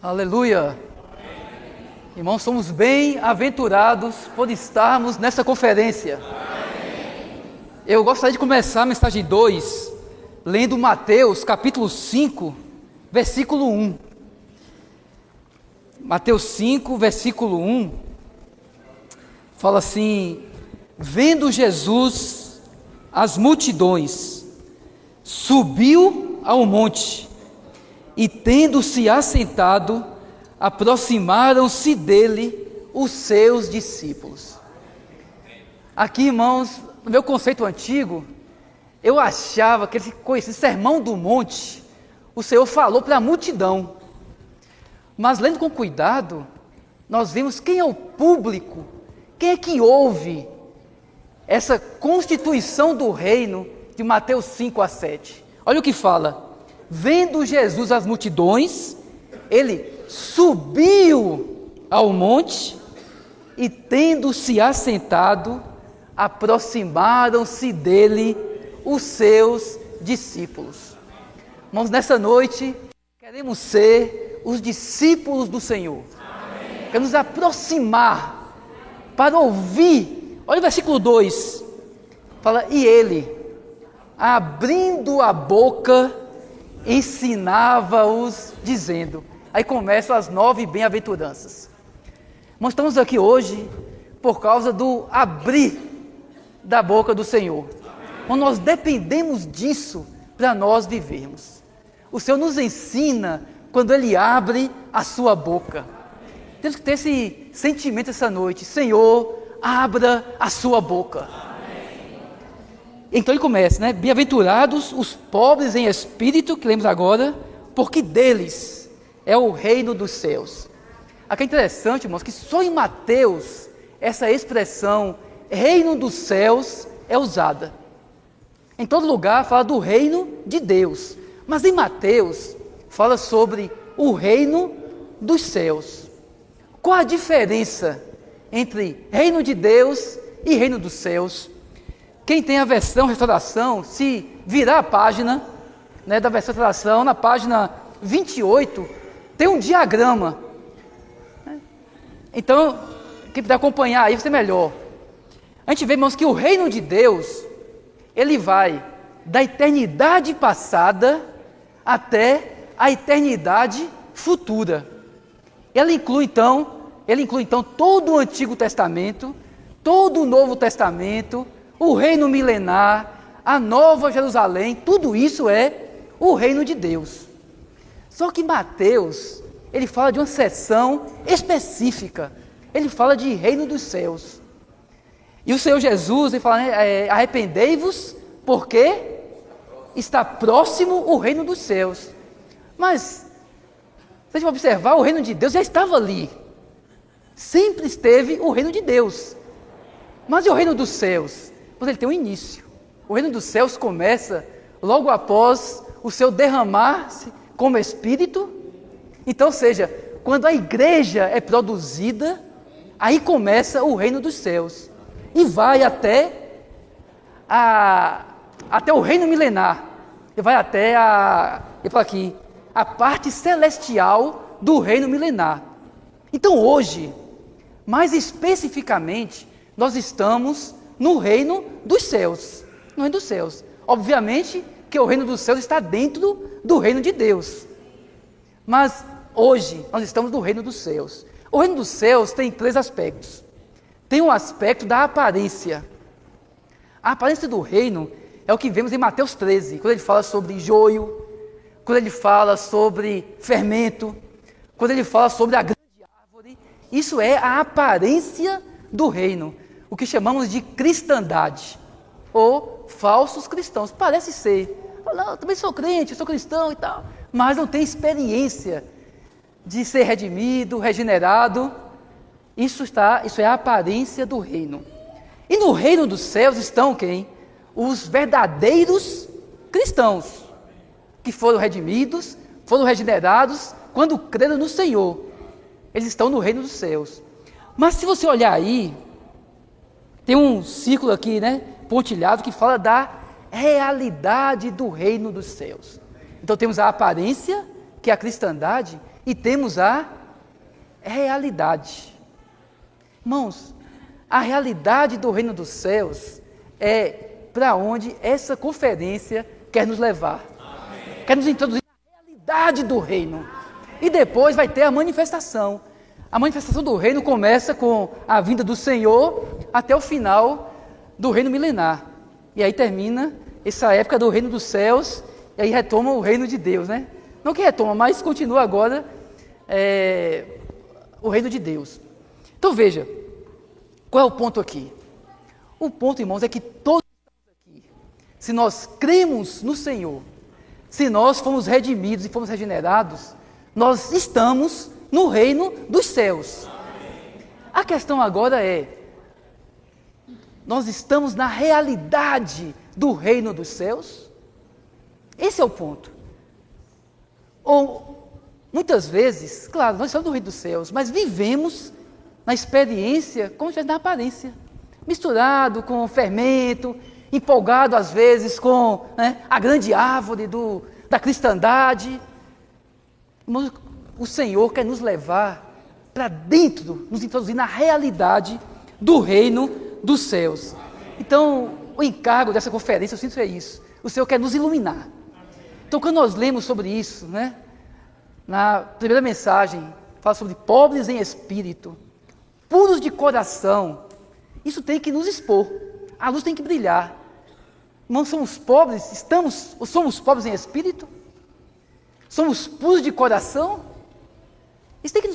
Aleluia! Irmãos, somos bem-aventurados por estarmos nessa conferência. Eu gostaria de começar a mensagem 2, lendo Mateus capítulo 5, versículo 1. Mateus 5, versículo 1, fala assim: vendo Jesus as multidões, subiu ao monte, e tendo-se assentado, aproximaram-se dele os seus discípulos. Aqui, irmãos, no meu conceito antigo, eu achava que esse sermão do monte, o Senhor falou para a multidão. Mas lendo com cuidado, nós vemos quem é o público, quem é que ouve essa constituição do reino de Mateus 5 a 7. Olha o que fala: vendo Jesus as multidões, ele subiu ao monte e, tendo-se assentado, aproximaram-se dele os seus discípulos. Irmãos, nessa noite, queremos ser os discípulos do Senhor. Amém. Queremos nos aproximar para ouvir. Olha o versículo 2, fala: e ele, abrindo a boca, ensinava-os, dizendo. Aí começam as 9 bem-aventuranças. Nós estamos aqui hoje por causa do abrir da boca do Senhor. Então, nós dependemos disso para nós vivermos. O Senhor nos ensina quando Ele abre a sua boca. Temos que ter esse sentimento essa noite: Senhor, abra a sua boca. Então ele começa, né? Bem-aventurados os pobres em espírito, que lemos agora, porque deles é o reino dos céus. Aqui é interessante, irmãos, que só em Mateus essa expressão reino dos céus é usada. Em todo lugar fala do reino de Deus, mas em Mateus fala sobre o reino dos céus. Qual a diferença entre reino de Deus e reino dos céus? Quem tem a versão restauração, se virar a página, né, da versão restauração, na página 28, tem um diagrama. Então, quem puder acompanhar aí vai ser melhor. A gente vê, irmãos, que o reino de Deus, ele vai da eternidade passada até a eternidade futura. Ele inclui então todo o Antigo Testamento, todo o Novo Testamento, o reino milenar, a Nova Jerusalém, tudo isso é o reino de Deus. Só que Mateus, ele fala de uma seção específica, ele fala de reino dos céus. E o Senhor Jesus, ele fala, né, arrependei-vos, porque está próximo o reino dos céus. Mas, se a gente observar, o reino de Deus já estava ali. Sempre esteve o reino de Deus. Mas e o reino dos céus? Pois ele tem um início. O reino dos céus começa logo após o seu derramar-se como Espírito. Então, ou seja, quando a igreja é produzida, aí começa o reino dos céus. E vai até o reino milenar. E vai até eu falo aqui, a parte celestial do reino milenar. Então hoje, mais especificamente, nós estamos no reino dos céus. No reino dos céus. Obviamente que o reino dos céus está dentro do reino de Deus. Mas hoje nós estamos no reino dos céus. O reino dos céus tem 3 aspectos. Tem um aspecto da aparência. A aparência do reino é o que vemos em Mateus 13, quando ele fala sobre joio, quando ele fala sobre fermento, quando ele fala sobre a grande árvore. Isso é a aparência do reino, o que chamamos de cristandade, ou falsos cristãos. Parece ser, não, eu também sou crente, eu sou cristão e tal, mas não tem experiência de ser redimido, regenerado. Isso é a aparência do reino. E no reino dos céus estão quem? Os verdadeiros cristãos, que foram redimidos, foram regenerados, quando creram no Senhor. Eles estão no reino dos céus. Mas se você olhar aí, tem um círculo aqui, né, pontilhado, que fala da realidade do reino dos céus. Então temos a aparência, que é a cristandade, e temos a realidade. Irmãos, a realidade do reino dos céus é para onde essa conferência quer nos levar. Amém. Quer nos introduzir na realidade do reino. E depois vai ter a manifestação. A manifestação do reino começa com a vinda do Senhor até o final do reino milenar. E aí termina essa época do reino dos céus, e aí retoma o reino de Deus, né? Não que retoma, mas continua agora o reino de Deus. Então veja, qual é o ponto aqui? O ponto, irmãos, é que todos estamos aqui. Se nós cremos no Senhor, se nós fomos redimidos e fomos regenerados, nós estamos no reino dos céus. A questão agora é, nós estamos na realidade do reino dos céus? Esse é o ponto. Ou, muitas vezes, claro, nós estamos no reino dos céus, mas vivemos na experiência como se estivesse na aparência, misturado com fermento, empolgado às vezes com a grande árvore da cristandade. Irmãos, o Senhor quer nos levar para dentro, nos introduzir na realidade do reino dos céus. Então, o encargo dessa conferência, eu sinto que é isso. O Senhor quer nos iluminar. Então, quando nós lemos sobre isso, na primeira mensagem, fala sobre pobres em espírito, puros de coração, isso tem que nos expor. A luz tem que brilhar. Não somos pobres, somos pobres em espírito? Somos puros de coração? Isso tem que,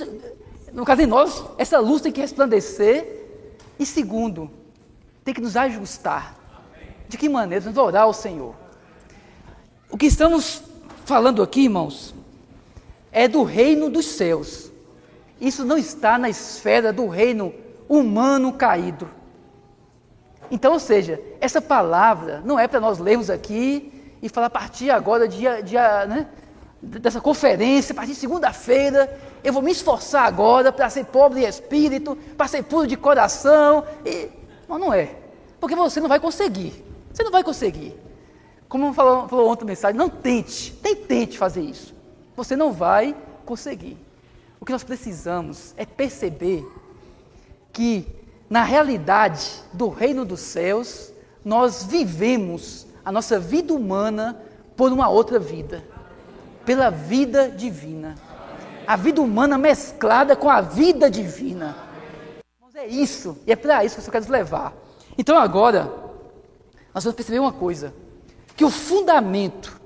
no caso de nós, essa luz tem que resplandecer. E segundo, tem que nos ajustar. De que maneira? Nos orar ao Senhor. O que estamos falando aqui, irmãos, é do reino dos céus. Isso não está na esfera do reino humano caído. Então, ou seja, essa palavra não é para nós lermos aqui e falar a partir agora, dessa conferência, a partir de segunda-feira, eu vou me esforçar agora para ser pobre em espírito, para ser puro de coração. Não é. Porque você não vai conseguir. Você não vai conseguir. Como falou ontem a mensagem, não tente, nem tente fazer isso. Você não vai conseguir. O que nós precisamos é perceber que, na realidade do reino dos céus, nós vivemos a nossa vida humana por uma outra vida, pela vida divina. A vida humana mesclada com a vida divina. É isso, e é para isso que o Senhor quer nos levar. Então agora, nós vamos perceber uma coisa, que o fundamento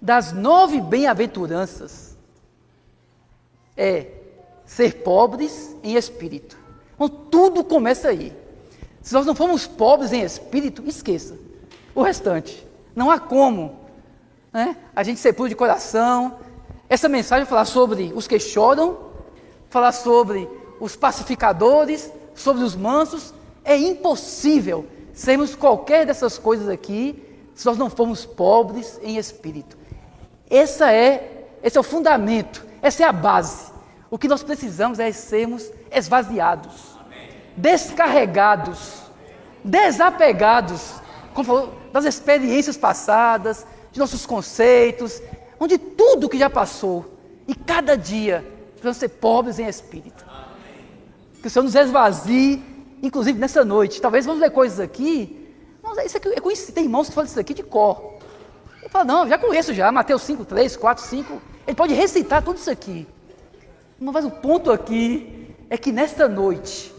das 9 bem-aventuranças é ser pobres em espírito. Então tudo começa aí. Se nós não formos pobres em espírito, esqueça o restante. Não há como a gente ser puro de coração. Essa mensagem vai falar sobre os que choram, falar sobre os pacificadores, sobre os mansos. É impossível sermos qualquer dessas coisas aqui se nós não formos pobres em espírito. Esse é o fundamento, essa é a base. O que nós precisamos é sermos esvaziados, descarregados, desapegados, como falou, das experiências passadas, de nossos conceitos, onde tudo que já passou, e cada dia precisamos ser pobres em espírito. Que o Senhor nos esvazie, inclusive nessa noite. Talvez vamos ler coisas aqui, isso aqui eu conheci, tem irmãos que falam isso aqui de cor. Eu falo, não, já conheço já, Mateus 5, 3, 4, 5, ele pode recitar tudo isso aqui. Mas o ponto aqui é que nesta noite,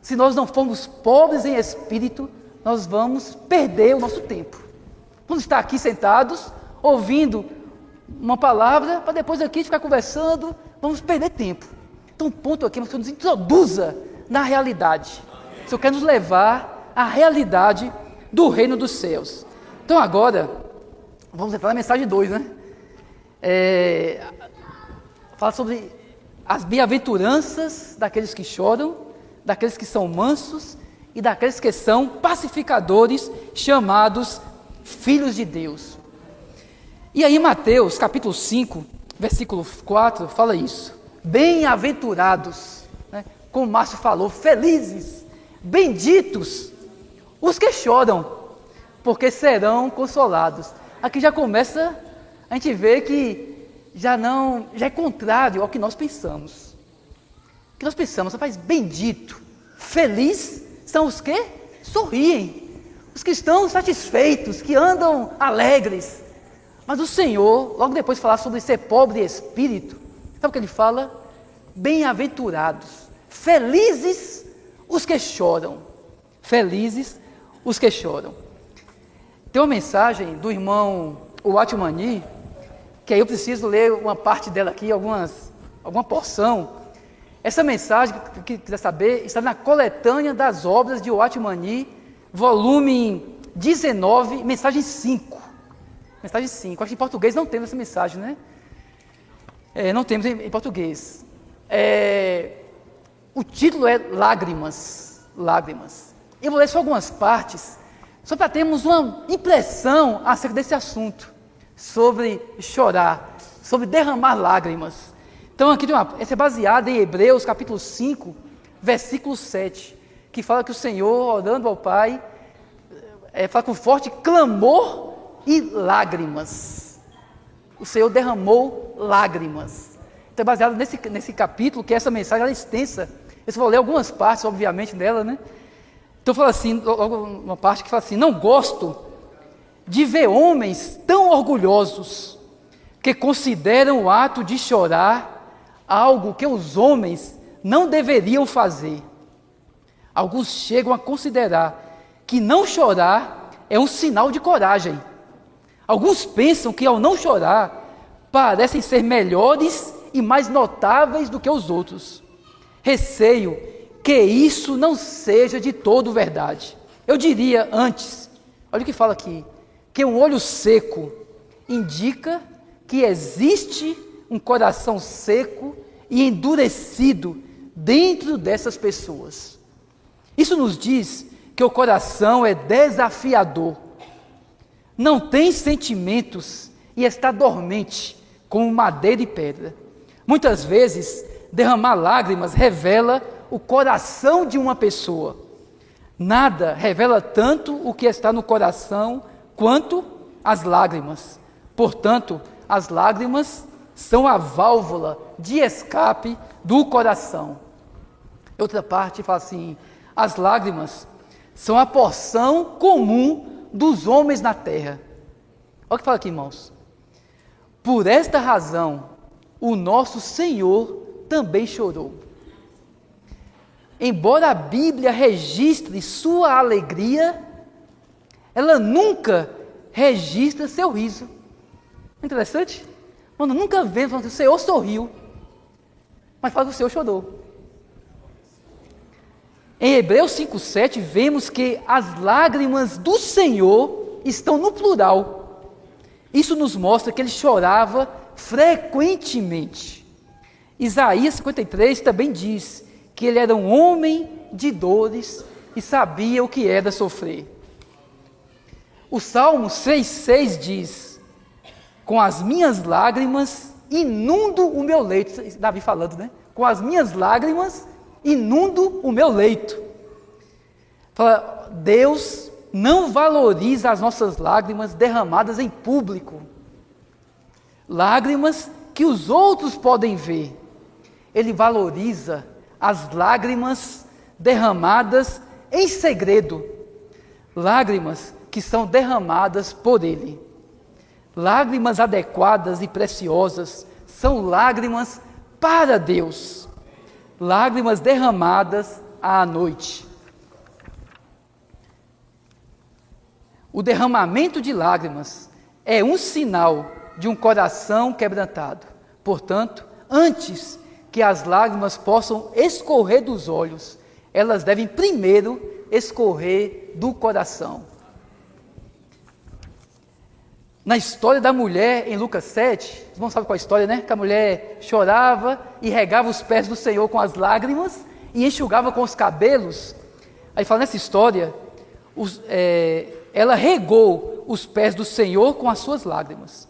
se nós não formos pobres em espírito, nós vamos perder o nosso tempo. Vamos estar aqui sentados, ouvindo uma palavra, para depois aqui ficar conversando, vamos perder tempo. Então o ponto aqui é que o Senhor nos introduza na realidade. O Senhor quer nos levar à realidade do reino dos céus. Então agora, vamos entrar na mensagem 2, fala sobre as bem-aventuranças daqueles que choram, daqueles que são mansos e daqueles que são pacificadores, chamados filhos de Deus. E aí Mateus capítulo 5, versículo 4, fala isso. Bem-aventurados, como o Márcio falou, felizes, benditos, os que choram, porque serão consolados. Aqui já começa a gente ver que já é contrário ao que nós pensamos. O que nós pensamos, rapaz, bendito, feliz, são os que sorriem, os que estão satisfeitos, que andam alegres. Mas o Senhor, logo depois de falar sobre ser pobre de espírito, sabe o que ele fala? Bem-aventurados, felizes os que choram, felizes os que choram. Tem uma mensagem do irmão Watmani, que aí eu preciso ler uma parte dela aqui, alguma porção. Essa mensagem, que quiser saber, está na coletânea das obras de Watmani, volume 19, mensagem 5. Mensagem 5. Acho que em português não temos essa mensagem, né? Não temos em português. O título é Lágrimas. Lágrimas. Eu vou ler só algumas partes, só para termos uma impressão acerca desse assunto, sobre chorar, sobre derramar lágrimas. Então aqui essa é baseada em Hebreus capítulo 5, versículo 7, que fala que o Senhor, orando ao Pai, fala com forte clamor e lágrimas. O Senhor derramou lágrimas. Então é baseado nesse capítulo, que essa mensagem é extensa. Eu só vou ler algumas partes, obviamente, dela, né? Então fala assim, logo uma parte que fala assim: não gosto de ver homens tão orgulhosos que consideram o ato de chorar algo que os homens não deveriam fazer. Alguns chegam a considerar que não chorar é um sinal de coragem. Alguns pensam que ao não chorar parecem ser melhores e mais notáveis do que os outros. Receio que isso não seja de todo verdade. Eu diria antes, olha o que fala aqui, que um olho seco indica que existe um coração seco e endurecido dentro dessas pessoas. Isso nos diz que o coração é desafiador, não tem sentimentos e está dormente como madeira e pedra. Muitas vezes, derramar lágrimas revela o coração de uma pessoa. Nada revela tanto o que está no coração quanto as lágrimas. Portanto, as lágrimas são a válvula de escape do coração. Outra parte fala assim: as lágrimas são a porção comum dos homens na terra. Olha o que fala aqui, irmãos. Por esta razão, o nosso Senhor também chorou. Embora a Bíblia registre sua alegria, ela nunca registra seu riso. Interessante? Quando nunca vemos que o Senhor sorriu, mas fala que o Senhor chorou. Em Hebreus 5,7 vemos que as lágrimas do Senhor estão no plural. Isso nos mostra que ele chorava frequentemente. Isaías 53 também diz que ele era um homem de dores e sabia o que era sofrer. O Salmo 6,6 diz: com as minhas lágrimas inundo o meu leito. Davi falando, né? Com as minhas lágrimas inundo o meu leito. Fala, Deus não valoriza as nossas lágrimas derramadas em público. Lágrimas que os outros podem ver. Ele valoriza as lágrimas derramadas em segredo. Lágrimas que são derramadas por Ele. Lágrimas adequadas e preciosas são lágrimas para Deus. Lágrimas derramadas à noite. O derramamento de lágrimas é um sinal de um coração quebrantado. Portanto, antes que as lágrimas possam escorrer dos olhos, elas devem primeiro escorrer do coração. Na história da mulher, em Lucas 7, vocês não sabem qual é a história, né? Que a mulher chorava e regava os pés do Senhor com as lágrimas e enxugava com os cabelos. Aí fala nessa história, ela regou os pés do Senhor com as suas lágrimas.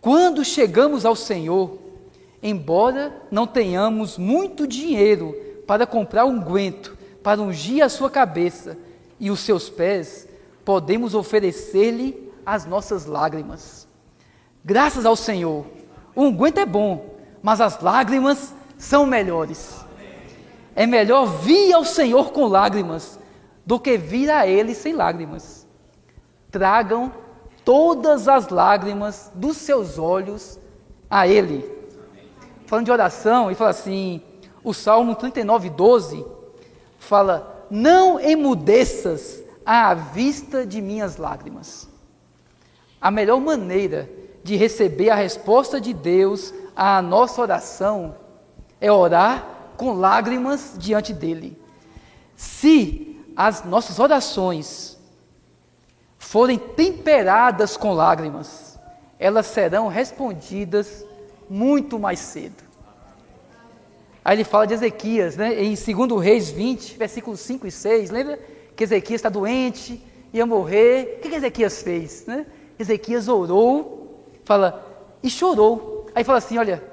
Quando chegamos ao Senhor, embora não tenhamos muito dinheiro para comprar unguento, para ungir a sua cabeça e os seus pés, podemos oferecer-lhe as nossas lágrimas. Graças ao Senhor, O unguento é bom, mas as lágrimas são melhores. É melhor vir ao Senhor com lágrimas do que vir a Ele sem lágrimas. Tragam todas as lágrimas dos seus olhos a Ele. Falando de oração, ele fala assim, o Salmo 39:12 fala: não emudeças à vista de minhas lágrimas. A melhor maneira de receber a resposta de Deus à nossa oração é orar com lágrimas diante dele. Se as nossas orações forem temperadas com lágrimas, elas serão respondidas muito mais cedo. Aí ele fala de Ezequias, né? Em 2 Reis 20, versículos 5 e 6, lembra que Ezequias está doente, ia morrer. O que Ezequias fez? Né? Ezequias orou, fala, e chorou. Aí fala assim, olha,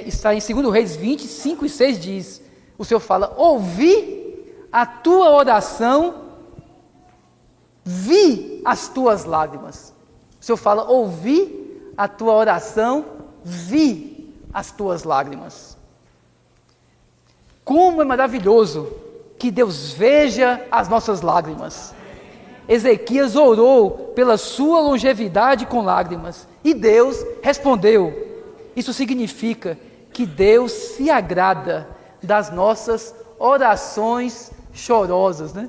está em 2 Reis 20, 5 e 6 diz, o Senhor fala, ouvi a tua oração, vi as tuas lágrimas. O Senhor fala, ouvi a tua oração, vi as tuas lágrimas. Como é maravilhoso que Deus veja as nossas lágrimas. Ezequias orou pela sua longevidade com lágrimas e Deus respondeu. Isso significa que Deus se agrada das nossas orações chorosas, né?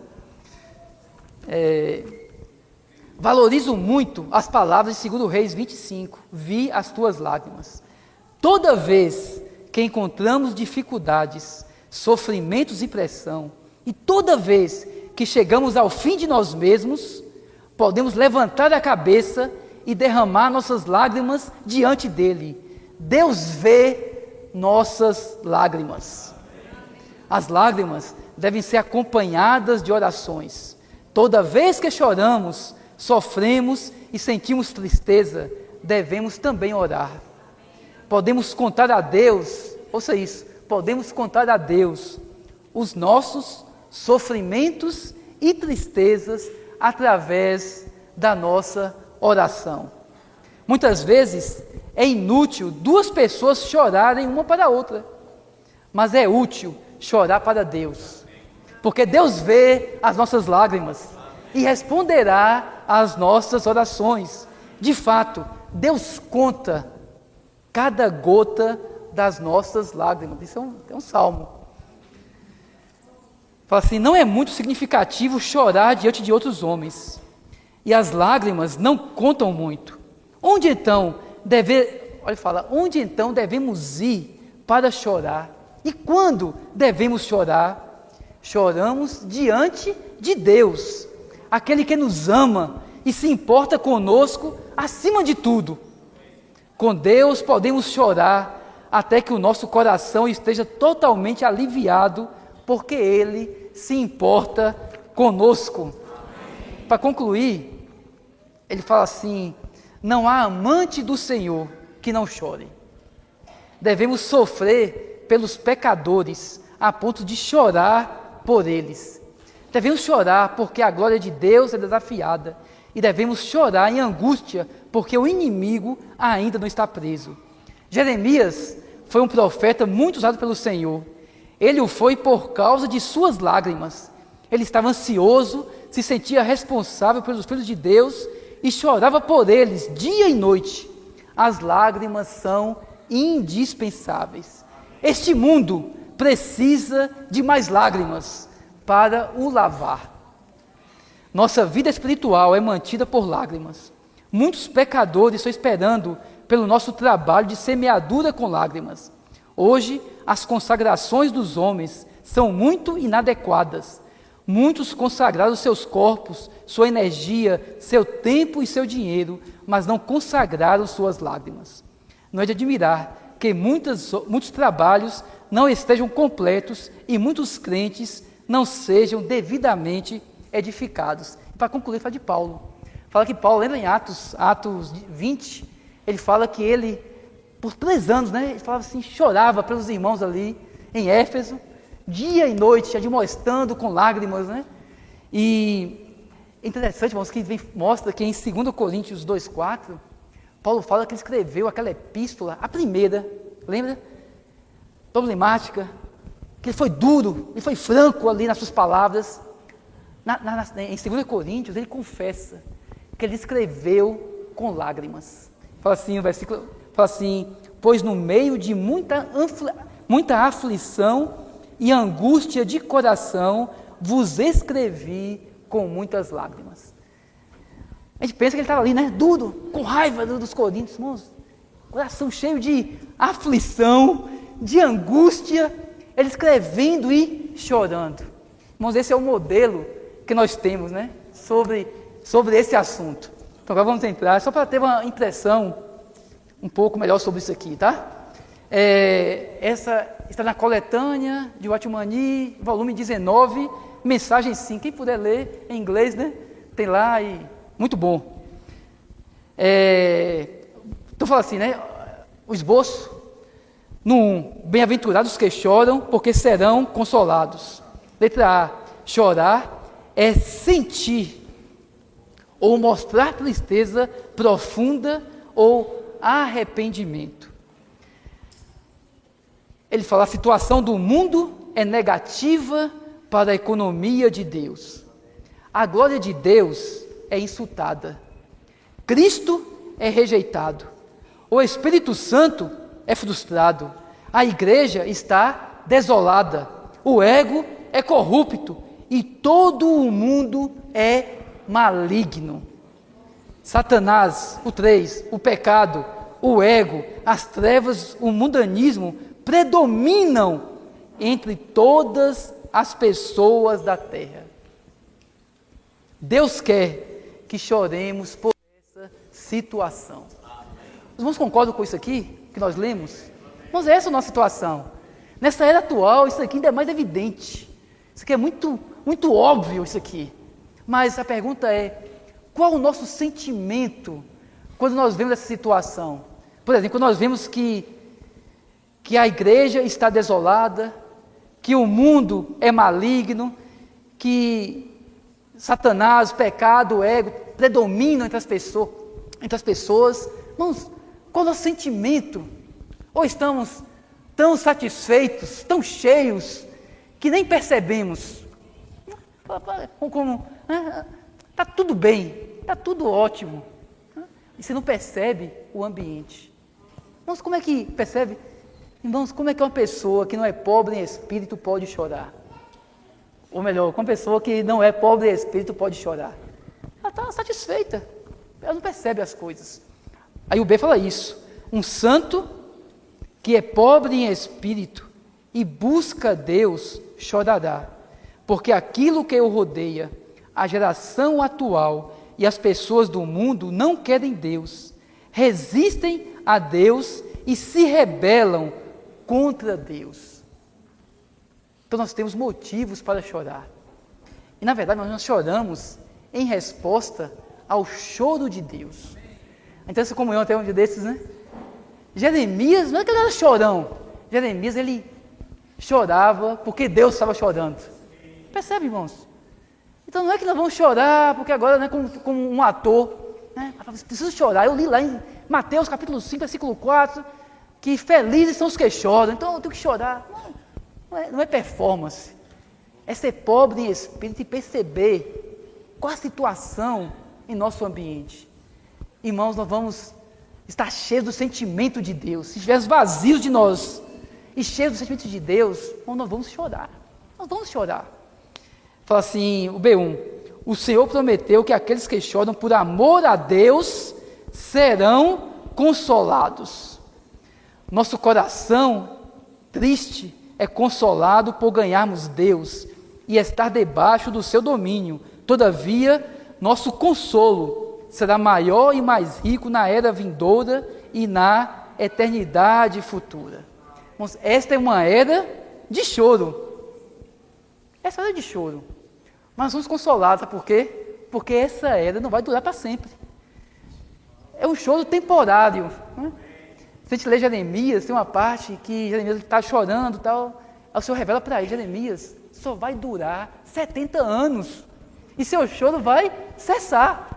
Valorizo muito as palavras de 2 Reis 25, vi as tuas lágrimas. Toda vez que encontramos dificuldades, sofrimentos e pressão, e toda vez que chegamos ao fim de nós mesmos, podemos levantar a cabeça e derramar nossas lágrimas diante dele. Deus vê nossas lágrimas. As lágrimas devem ser acompanhadas de orações. Toda vez que choramos, sofremos e sentimos tristeza, devemos também orar. Podemos contar a Deus, ouça isso, podemos contar a Deus os nossos sofrimentos e tristezas através da nossa oração. Muitas vezes é inútil duas pessoas chorarem uma para a outra, mas é útil chorar para Deus, porque Deus vê as nossas lágrimas e responderá às nossas orações. De fato, Deus conta cada gota das nossas lágrimas. Isso é um salmo. Fala assim, não é muito significativo chorar diante de outros homens, e as lágrimas não contam muito. Onde então devemos ir para chorar? E quando devemos chorar? Choramos diante de Deus, aquele que nos ama e se importa conosco acima de tudo. Com Deus podemos chorar até que o nosso coração esteja totalmente aliviado, porque Ele se importa conosco. Para concluir, ele fala assim, não há amante do Senhor que não chore. Devemos sofrer pelos pecadores a ponto de chorar por eles. Devemos chorar porque a glória de Deus é desafiada, e devemos chorar em angústia porque o inimigo ainda não está preso. Jeremias foi um profeta muito usado pelo Senhor. Ele o foi por causa de suas lágrimas. Ele estava ansioso, se sentia responsável pelos filhos de Deus e chorava por eles dia e noite. As lágrimas são indispensáveis. Este mundo precisa de mais lágrimas para o lavar. Nossa vida espiritual é mantida por lágrimas. Muitos pecadores estão esperando pelo nosso trabalho de semeadura com lágrimas. Hoje, as consagrações dos homens são muito inadequadas. Muitos consagraram seus corpos, sua energia, seu tempo e seu dinheiro, mas não consagraram suas lágrimas. Não é de admirar que muitos trabalhos não estejam completos e muitos crentes não sejam devidamente edificados. Para concluir, fala de Paulo. Fala que Paulo, lembra em Atos 20, ele fala que ele, por 3 anos, né, ele falava assim, chorava pelos irmãos ali em Éfeso, dia e noite, admoestando com lágrimas, né? E é interessante, irmãos, que mostra que em 2 Coríntios 2,4, Paulo fala que ele escreveu aquela epístola, a primeira, lembra? Problemática, que ele foi duro, ele foi franco ali nas suas palavras. Em 2 Coríntios, ele confessa que ele escreveu com lágrimas. Fala assim, o versículo, fala assim, pois no meio de muita aflição e angústia de coração, vos escrevi com muitas lágrimas. A gente pensa que ele estava ali, né, duro, com raiva dos coríntios, irmãos, coração cheio de aflição, de angústia, ele escrevendo e chorando. Irmãos, esse é o modelo que nós temos, né, sobre esse assunto. Então agora vamos entrar, só para ter uma impressão um pouco melhor sobre isso aqui, tá? Essa está na coletânea de Watchmani, volume 19, mensagem 5. Quem puder ler em inglês, né? Tem lá e muito bom. Então fala assim, né? O esboço. No 1, bem-aventurados que choram, porque serão consolados. Letra A, chorar é sentir ou mostrar tristeza profunda ou arrependimento. Ele fala, a situação do mundo é negativa para a economia de Deus. A glória de Deus é insultada. Cristo é rejeitado. O Espírito Santo é frustrado. A igreja está desolada. O ego é corrupto. E todo o mundo é maligno. Satanás, o 3, o pecado, o ego, as trevas, o mundanismo predominam entre todas as pessoas da terra. Deus quer que choremos por essa situação. Os irmãos concordam com isso aqui, que nós lemos? Irmãos, essa é a nossa situação. Nessa era atual, isso aqui ainda é mais evidente. Isso aqui é muito, muito óbvio, isso aqui. Mas a pergunta é, qual o nosso sentimento quando nós vemos essa situação? Por exemplo, quando nós vemos que a igreja está desolada, que o mundo é maligno, que Satanás, o pecado, o ego predominam entre as pessoas. Irmãos, qual é o nosso sentimento? Ou estamos tão satisfeitos, tão cheios, que nem percebemos? Está tudo bem, está tudo ótimo. E você não percebe o ambiente. Irmãos, como é que percebe? Irmãos, como é que uma pessoa que não é pobre em espírito pode chorar? Ou melhor, uma pessoa que não é pobre em espírito pode chorar? Ela está satisfeita, ela não percebe as coisas. Aí o B fala isso, um santo que é pobre em espírito e busca Deus chorará, porque aquilo que o rodeia, a geração atual e as pessoas do mundo não querem Deus, resistem a Deus e se rebelam contra Deus. Então nós temos motivos para chorar. E na verdade nós choramos em resposta ao choro de Deus. Então essa comunhão até um dia desses, né? Jeremias, não é que ele era chorão. Jeremias, ele chorava porque Deus estava chorando. Percebe, irmãos? Então não é que nós vamos chorar porque agora, né, como um ator, né, preciso chorar. Eu li lá em Mateus capítulo 5, versículo 4, que felizes são os que choram, então eu tenho que chorar. Não é performance. É ser pobre em espírito e perceber qual a situação em nosso ambiente. Irmãos, nós vamos estar cheios do sentimento de Deus. Se estivermos vazios de nós e cheios do sentimento de Deus, nós vamos chorar. Nós vamos chorar. Fala assim, o B1, o Senhor prometeu que aqueles que choram por amor a Deus serão consolados. Nosso coração triste é consolado por ganharmos Deus e estar debaixo do seu domínio. Todavia, nosso consolo será maior e mais rico na era vindoura e na eternidade futura. Irmãos, esta é uma era de choro. Essa era de choro. Mas vamos consolados, sabe por quê? Porque essa era não vai durar para sempre. É um choro temporário. Né? Se a gente lê Jeremias, tem uma parte que Jeremias está chorando e tal. Aí o Senhor revela para ele, Jeremias, só vai durar 70 anos. E seu choro vai cessar.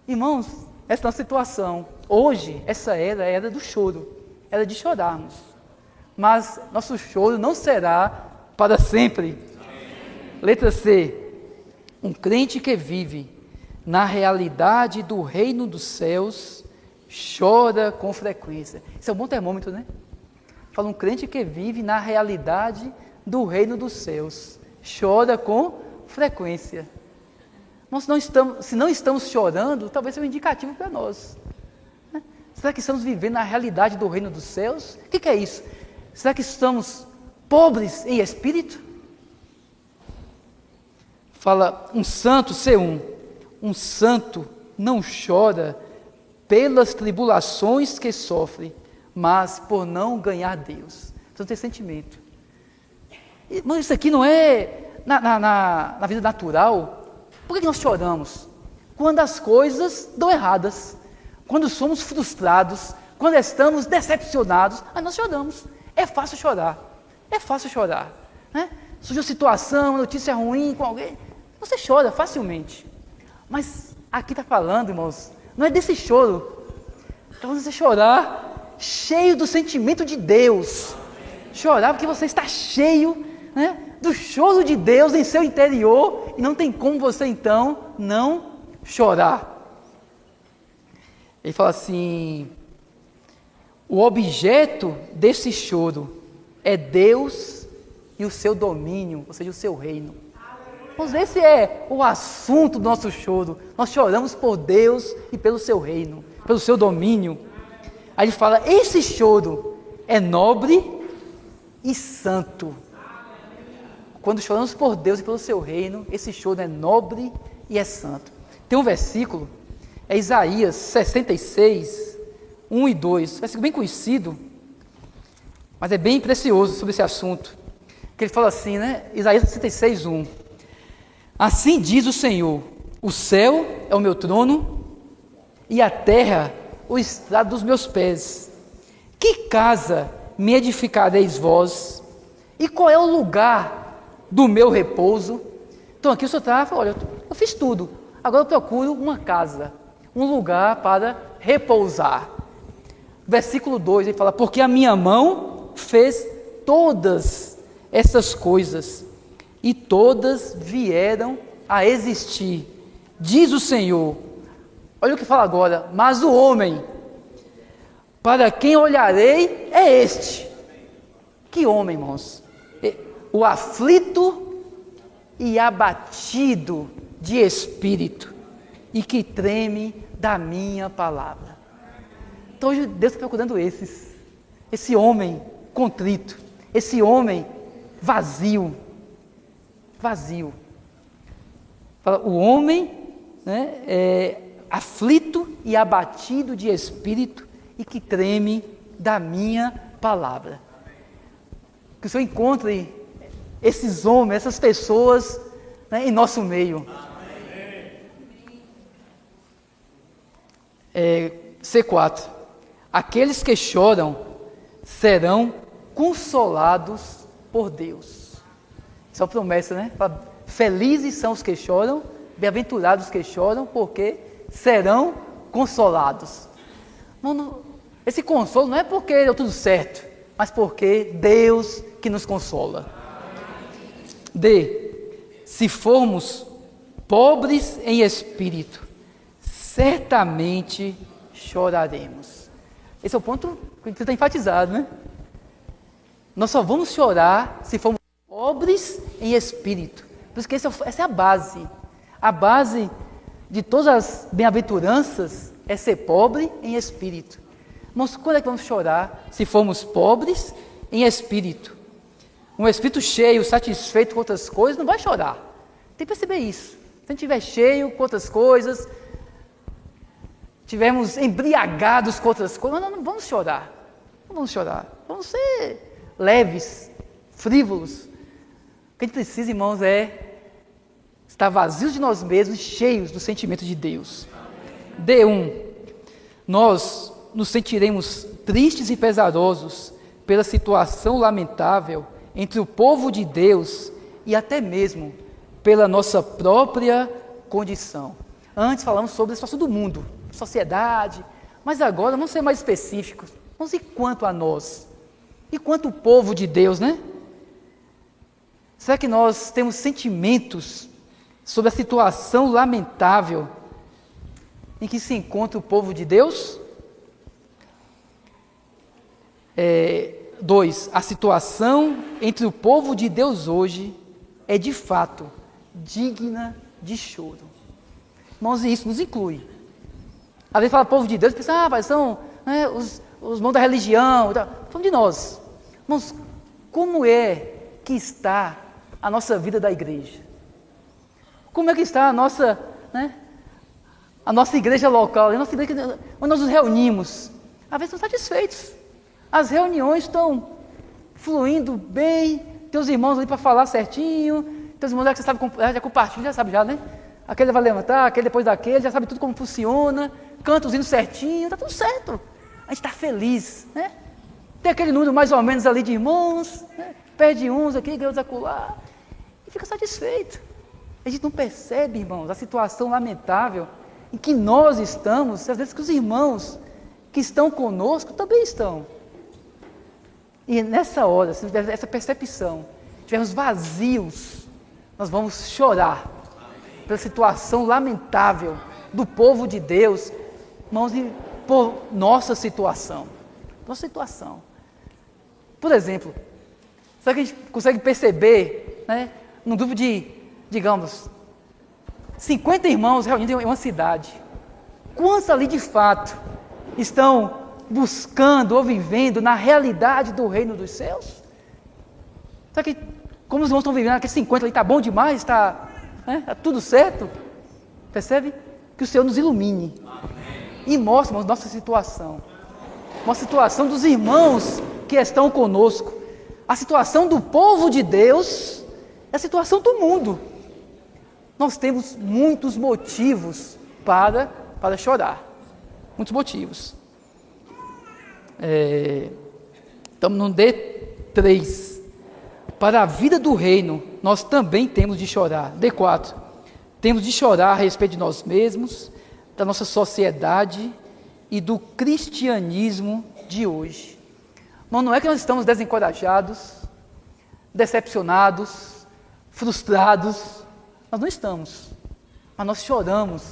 Irmãos, essa é a nossa situação. hoje, essa era é a era do choro, era de chorarmos. Mas nosso choro não será para sempre. Letra C. Um crente que vive na realidade do reino dos céus chora com frequência. Isso é um bom termômetro, né? Fala um crente que vive na realidade do reino dos céus chora com frequência. Nós não estamos, se não estamos chorando, talvez seja um indicativo para nós. Né? Será que estamos vivendo na realidade do reino dos céus? O que é isso? Será que estamos pobres em espírito? Fala um santo, C1. Um santo não chora pelas tribulações que sofre, mas por não ganhar Deus. Então tem sentimento. Mas isso aqui não é na vida natural. Por que nós choramos? Quando as coisas dão erradas, quando somos frustrados, quando estamos decepcionados, aí nós choramos. É fácil chorar, né? Surge uma situação, uma notícia ruim com alguém, você chora facilmente. Mas aqui está falando, irmãos, não é desse choro. Então você chorar cheio do sentimento de Deus. Chorar porque você está cheio, né, do choro de Deus em seu interior e não tem como você então não chorar. Ele fala assim: o objeto desse choro é Deus e o seu domínio, ou seja, o seu reino. Pois esse é o assunto do nosso choro. Nós choramos por Deus e pelo seu reino, pelo seu domínio. Aí ele fala: esse choro é nobre e santo. Quando choramos por Deus e pelo seu reino, esse choro é nobre e é santo. Tem um versículo, é Isaías 66, 1 e 2, versículo bem conhecido, mas é bem precioso sobre esse assunto, que ele fala assim, né? Isaías 66, 1. Assim diz o Senhor: o céu é o meu trono e a terra o estrado dos meus pés. Que casa me edificareis vós? E qual é o lugar do meu repouso? Então aqui o Senhor está falando: olha, eu fiz tudo, agora eu procuro uma casa, um lugar para repousar. Versículo 2, ele fala: porque a minha mão fez todas essas coisas, e todas vieram a existir, diz o Senhor. Olha o que fala agora: mas o homem, para quem olharei, é este. Que homem, irmãos? O aflito e abatido de espírito, e que treme da minha palavra. Então hoje Deus está procurando esse homem contrito, esse homem vazio. Fala, o homem, né, é aflito e abatido de espírito e que treme da minha palavra. Que o Senhor encontre esses homens, essas pessoas, né, em nosso meio. C4. Aqueles que choram serão consolados por Deus. Isso é uma promessa, né? Felizes são os que choram, bem-aventurados os que choram, porque serão consolados. Esse consolo não é porque deu tudo certo, mas porque Deus que nos consola. D. Se formos pobres em espírito, certamente choraremos. Esse é o ponto que está enfatizado, né? Nós só vamos chorar se formos pobres em espírito. Por isso que essa é a base. A base de todas as bem-aventuranças é ser pobre em espírito. Mas quando é que vamos chorar? Se formos pobres em espírito. Um espírito cheio, satisfeito com outras coisas, não vai chorar. Tem que perceber isso. Se a gente estiver cheio com outras coisas, estivermos embriagados com outras coisas, não vamos chorar. Não vamos chorar. Vamos ser leves, frívolos. O que a gente precisa, irmãos, é estar vazios de nós mesmos, cheios do sentimento de Deus. D1. Nós nos sentiremos tristes e pesarosos pela situação lamentável entre o povo de Deus e até mesmo pela nossa própria condição. Antes falamos sobre a situação do mundo, sociedade, Mas agora vamos ser mais específicos. Vamos ir quanto a nós. E quanto o povo de Deus, né? Será que nós temos sentimentos sobre a situação lamentável em que se encontra o povo de Deus? 2. A situação entre o povo de Deus hoje é de fato digna de choro. Irmãos, e isso nos inclui. Às vezes fala povo de Deus, pensa, mas são os irmãos da religião, falando de nós. Irmãos, como é que está a nossa vida da igreja? Como é que está a nossa igreja local, a nossa igreja onde nós nos reunimos? Às vezes estamos satisfeitos. As reuniões estão fluindo bem, teus irmãos ali para falar certinho, teus irmãos que você sabe, já compartilha, já sabe já, né? Aquele vai levantar, aquele depois daquele, já sabe tudo como funciona, canta os hinos certinho, está tudo certo. A gente está feliz, né? Tem aquele número mais ou menos ali de irmãos, né? Perde uns aqui, ganha outros acolá, e fica satisfeito. A gente não percebe, irmãos, a situação lamentável em que nós estamos, às vezes que os irmãos que estão conosco também estão. E nessa hora, se tiver essa percepção, estivermos vazios, nós vamos chorar pela situação lamentável do povo de Deus, irmãos, e por nossa situação. Por exemplo, será que a gente consegue perceber, né, num grupo de, digamos, 50 irmãos reunidos em uma cidade, quantos ali de fato estão buscando ou vivendo na realidade do reino dos céus? Será que, como os irmãos estão vivendo, aqueles 50 ali está bom demais, está tudo certo? Percebe? Que o Senhor nos ilumine. Amém. E mostre, irmãos, nossa situação dos irmãos que estão conosco, a situação do povo de Deus, é a situação do mundo. Nós temos muitos motivos para chorar, muitos motivos. Estamos no D3. Para a vida do reino, nós também temos de chorar. D4. Temos de chorar a respeito de nós mesmos, da nossa sociedade e do cristianismo de hoje. Não é que nós estamos desencorajados, decepcionados, frustrados. Nós não estamos. Mas nós choramos,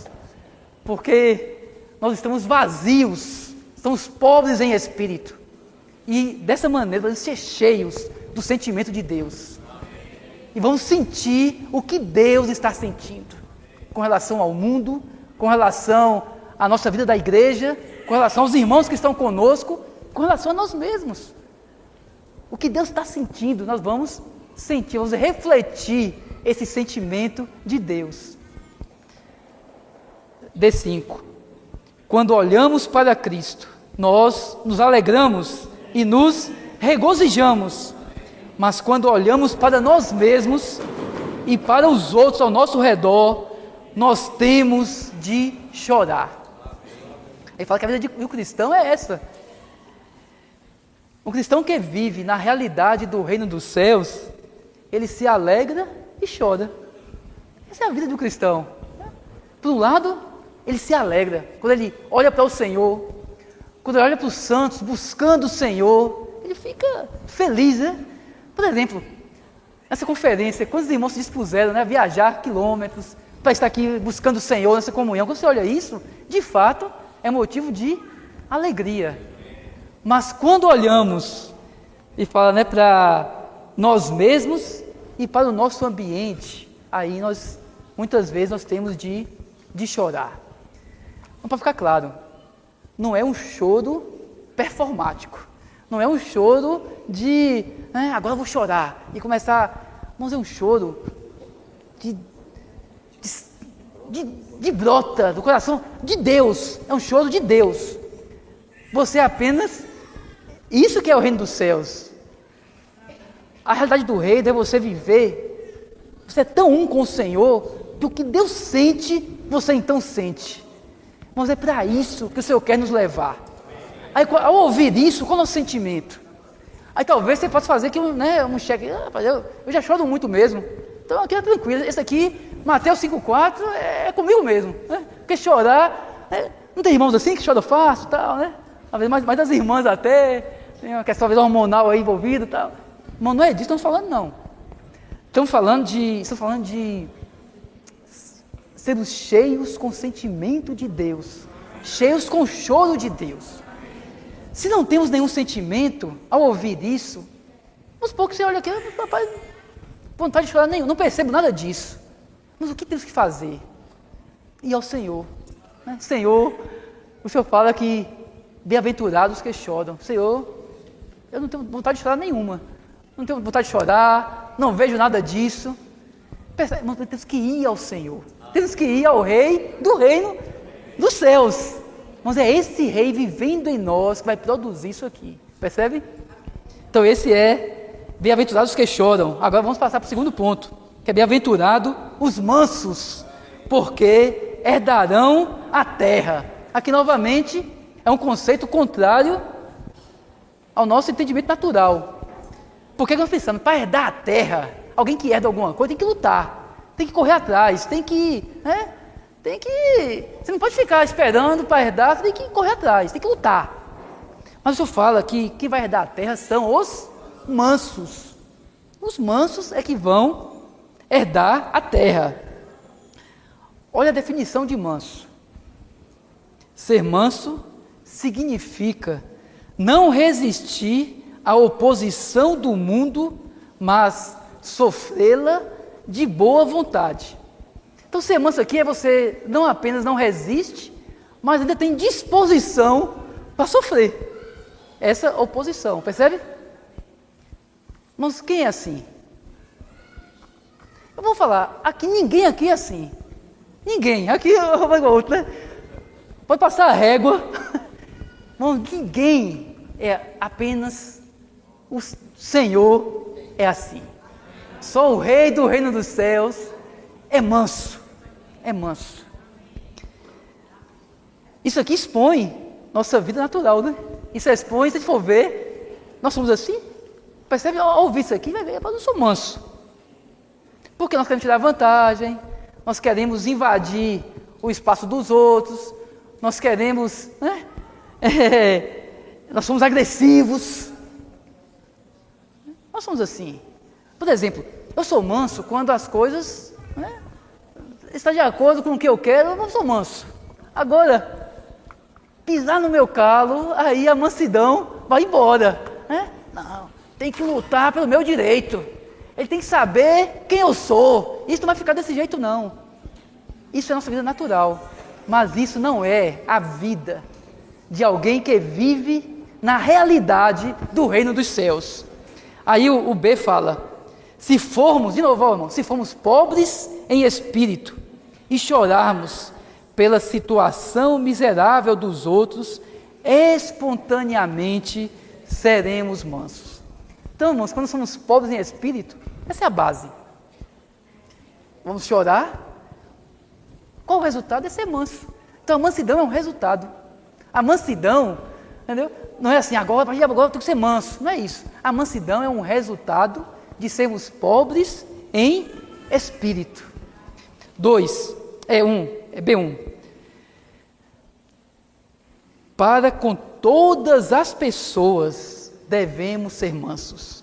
porque nós estamos vazios, estamos pobres em espírito. E dessa maneira vamos ser cheios do sentimento de Deus. E vamos sentir o que Deus está sentindo com relação ao mundo, com relação à nossa vida da igreja, com relação aos irmãos que estão conosco, com relação a nós mesmos. O que Deus está sentindo, nós vamos sentir, vamos refletir esse sentimento de Deus. D5. Quando olhamos para Cristo, nós nos alegramos e nos regozijamos. Mas quando olhamos para nós mesmos e para os outros ao nosso redor, nós temos de chorar. Ele fala que a vida do cristão é essa. O cristão que vive na realidade do reino dos céus, ele se alegra e chora. Essa é a vida do cristão. Por um lado, ele se alegra quando ele olha para o Senhor, quando ele olha para os santos buscando o Senhor, ele fica feliz, né? Por exemplo, nessa conferência, quantos irmãos se dispuseram, a viajar quilômetros para estar aqui buscando o Senhor nessa comunhão? Quando você olha isso, de fato, é motivo de alegria. Mas quando olhamos e fala, para nós mesmos e para o nosso ambiente, aí muitas vezes nós temos de chorar. Então, para ficar claro, não é um choro performático, não é um choro de, agora eu vou chorar e começar, mas é um choro de brota do coração de Deus, é um choro de Deus. Você é apenas, isso que é o reino dos céus. A realidade do reino é você viver, você é tão um com o Senhor, que o que Deus sente, você então sente. Mas é para isso que o Senhor quer nos levar. Aí, ao ouvir isso, qual é o nosso sentimento? Aí talvez você possa fazer aqui um cheque. Eu já choro muito mesmo. Então aqui é tranquilo. Esse aqui, Mateus 5,4, é comigo mesmo. Porque chorar, Não tem irmãos assim que choram fácil e tal, né? Às vezes mais das irmãs até, tem uma questão talvez hormonal aí envolvida e tal. Irmão, não é disso que estamos falando, não. Estamos falando de sermos cheios com o sentimento de Deus, cheios com o choro de Deus. Se não temos nenhum sentimento ao ouvir isso, uns poucos você olha aqui, papai, vontade de chorar nenhum, não percebo nada disso. Mas o que temos que fazer? Ir ao Senhor. Né? Senhor, o Senhor fala que bem-aventurados que choram. Senhor, eu não tenho vontade de chorar nenhuma. Não tenho vontade de chorar, não vejo nada disso. Mas temos que ir ao Senhor. Temos que ir ao Rei do reino dos céus. Mas é esse Rei vivendo em nós que vai produzir isso aqui. Percebe? Então esse é bem-aventurados que choram. Agora vamos passar para o segundo ponto, que é bem-aventurado os mansos, porque herdarão a terra. Aqui novamente é um conceito contrário ao nosso entendimento natural. Porque nós pensamos, para herdar a terra, alguém que herda alguma coisa tem que lutar, tem que correr atrás, você não pode ficar esperando para herdar, você tem que correr atrás, tem que lutar. Mas o Senhor fala que quem vai herdar a terra são os mansos. Os mansos é que vão herdar a terra. Olha a definição de manso. Ser manso significa não resistir à oposição do mundo, mas sofrê-la de boa vontade. Então ser manso aqui é você não apenas não resiste, mas ainda tem disposição para sofrer essa oposição, percebe? Mas quem é assim? Eu vou falar, ninguém aqui é assim. Ninguém, aqui vai igual outro, né? Pode passar a régua. Não, ninguém é, apenas o Senhor é assim. Só o Rei do reino dos céus é manso. É manso. Isso aqui expõe nossa vida natural, né? Isso expõe, se a gente for ver, nós somos assim. Percebe? Ao ouvir isso aqui, vai ver, eu sou manso. Porque nós queremos tirar vantagem, nós queremos invadir o espaço dos outros, nós queremos, né? Nós somos agressivos. Nós somos assim. Por exemplo, eu sou manso quando as coisas, né, estão de acordo com o que eu quero, eu não sou manso. Agora, pisar no meu calo, aí a mansidão vai embora. Né? Não, tem que lutar pelo meu direito. Ele tem que saber quem eu sou. Isso não vai ficar desse jeito, não. Isso é a nossa vida natural. Mas isso não é a vida de alguém que vive na realidade do reino dos céus. Aí o B fala, se formos, de novo, irmão, se formos pobres em espírito e chorarmos pela situação miserável dos outros, espontaneamente seremos mansos. Então, irmãos, quando somos pobres em espírito, essa é a base. Vamos chorar. Qual o resultado? É ser manso. Então, a mansidão é um resultado. A mansidão, entendeu? Não é assim, agora eu tenho que ser manso. Não é isso. A mansidão é um resultado de sermos pobres em espírito. 2, é B1. Para com todas as pessoas devemos ser mansos.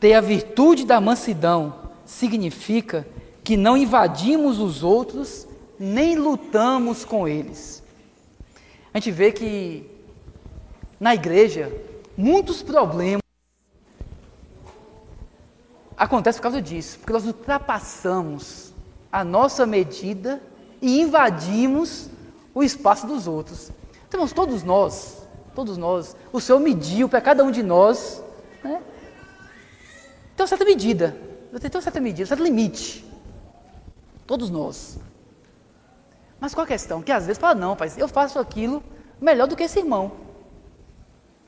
Ter a virtude da mansidão significa que não invadimos os outros, nem lutamos com eles. A gente vê que na igreja, muitos problemas acontecem por causa disso, porque nós ultrapassamos a nossa medida e invadimos o espaço dos outros. Então, todos nós, o Senhor mediu para cada um de nós, né? Tem uma certa medida, um certo limite. Todos nós. Mas qual a questão? Que às vezes fala, não, pai, eu faço aquilo melhor do que esse irmão.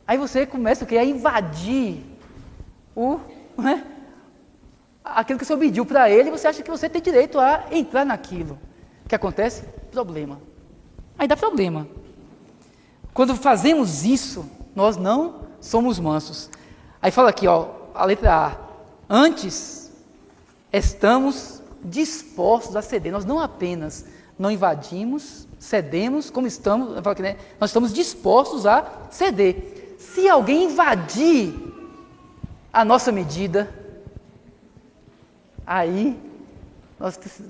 Aí você começa a invadir né, aquilo que o Senhor pediu para ele, e você acha que você tem direito a entrar naquilo. O que acontece? Problema. Aí dá problema. Quando fazemos isso, nós não somos mansos. Aí fala aqui, a letra A. Antes, estamos dispostos a ceder. Nós não apenas não invadimos, cedemos, como estamos, nós estamos dispostos a ceder. Se alguém invadir a nossa medida, aí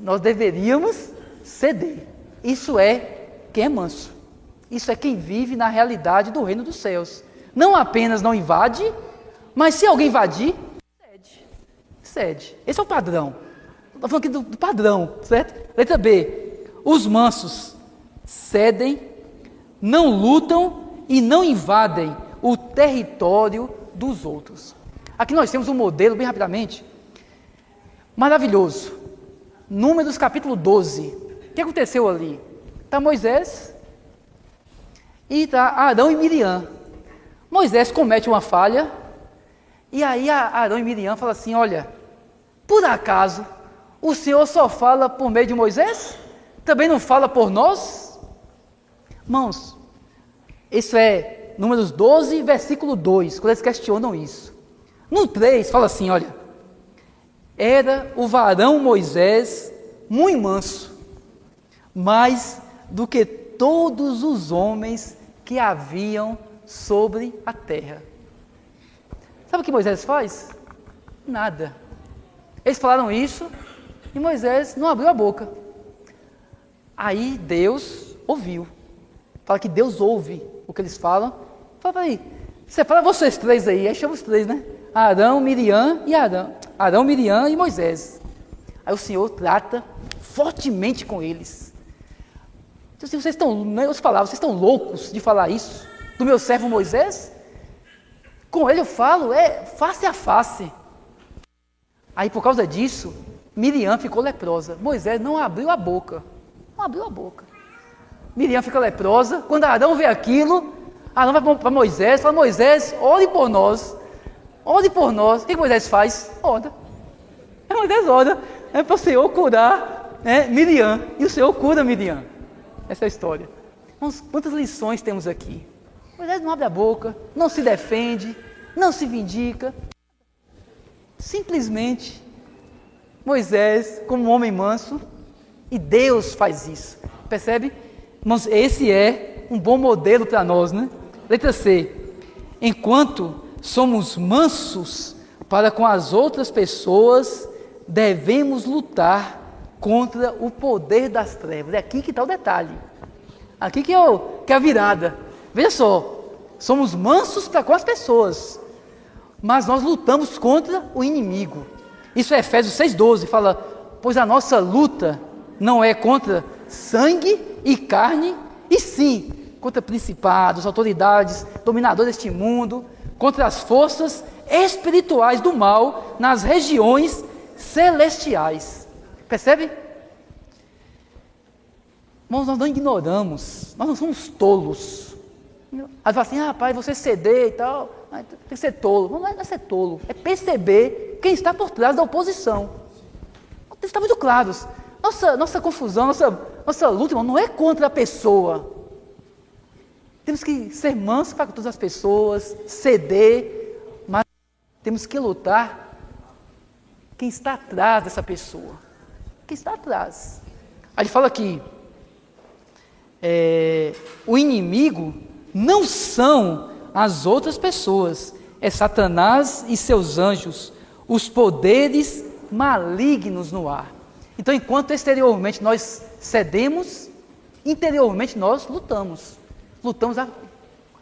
nós deveríamos ceder. Isso é quem é manso. Isso é quem vive na realidade do reino dos céus. Não apenas não invade, mas se alguém invadir, cede. Esse é o padrão. Estou falando aqui do padrão, certo? Letra B. Os mansos cedem, não lutam e não invadem o território dos outros. Aqui nós temos um modelo, bem rapidamente, maravilhoso. Números capítulo 12. O que aconteceu ali? Está Moisés e está Arão e Miriam. Moisés comete uma falha e aí Arão e Miriam falam assim, olha, por acaso o Senhor só fala por meio de Moisés? Também não fala por nós? Irmãos, isso é Números 12, versículo 2, quando eles questionam isso. No 3, fala assim, olha, era o varão Moisés muito manso, mais do que todos os homens que haviam sobre a terra. Sabe o que Moisés faz? Nada. Eles falaram isso e Moisés não abriu a boca. Aí Deus ouviu. Fala que Deus ouve o que eles falam. Fala aí, separa vocês três aí chama os três, né? Arão, Miriam e Arão, Miriam e Moisés. Aí o Senhor trata fortemente com eles. Vocês estão, vocês estão loucos de falar isso do meu servo Moisés? Com ele eu falo, face a face. Aí por causa disso, Miriam ficou leprosa. Moisés não abriu a boca. Não abriu a boca. Miriam fica leprosa. Quando Arão vê aquilo, Arão vai para Moisés, fala, Moisés, ore por nós. Ore por nós. O que Moisés faz? Ora. Moisés ora. É para o Senhor curar Miriam. E o Senhor cura Miriam. Essa é a história. Vamos, quantas lições temos aqui? Moisés não abre a boca, não se defende, não se vindica. Simplesmente, Moisés, como um homem manso, e Deus faz isso. Percebe? Irmãos, esse é um bom modelo para nós, né? Letra C. Enquanto somos mansos para com as outras pessoas, devemos lutar contra o poder das trevas. É aqui que está o detalhe. Aqui que é a virada. Veja só, somos mansos para com as pessoas, mas nós lutamos contra o inimigo. Isso é Efésios 6,12, fala, pois a nossa luta não é contra sangue e carne, e sim contra principados, autoridades, dominadores deste mundo, contra as forças espirituais do mal nas regiões celestiais. Percebe? Irmãos, nós não ignoramos, nós não somos tolos. Aí fala assim, pai, você ceder e tal, tem que ser tolo. Não é ser tolo, é perceber quem está por trás da oposição. Está muito claro. Nossa confusão, nossa luta, irmão, não é contra a pessoa. Temos que ser mansos para com todas as pessoas, ceder, mas temos que lutar quem está atrás dessa pessoa. Quem está atrás. Aí ele fala aqui, o inimigo não são as outras pessoas, é Satanás e seus anjos, os poderes malignos no ar. Então, enquanto exteriormente nós cedemos, interiormente nós lutamos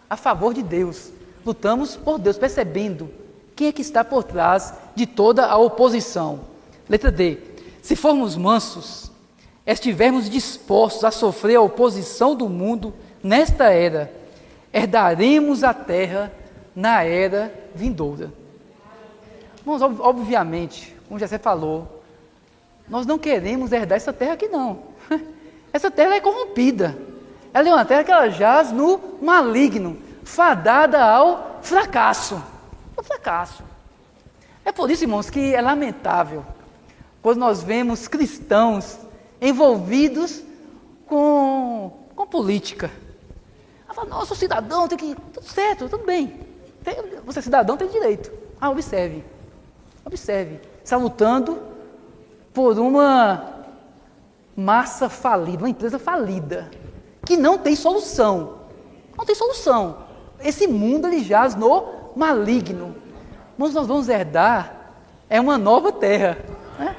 a favor de Deus, lutamos por Deus, percebendo quem é que está por trás de toda a oposição. Letra D. Se formos mansos, estivermos dispostos a sofrer a oposição do mundo nesta era, herdaremos a terra na era vindoura. Irmãos, obviamente, como já você falou, nós não queremos herdar essa terra aqui não. Essa terra é corrompida. Ela é uma terra que ela jaz no maligno, fadada ao fracasso. O fracasso. É por isso, irmãos, que é lamentável quando nós vemos cristãos envolvidos com política. Ela fala, nossa, o cidadão tem que... Tudo certo, tudo bem. Você cidadão tem direito. Observe. Está lutando por uma massa falida, uma empresa falida, que não tem solução. Não tem solução. Esse mundo ele jaz no maligno. Mas nós vamos herdar uma nova terra. Né?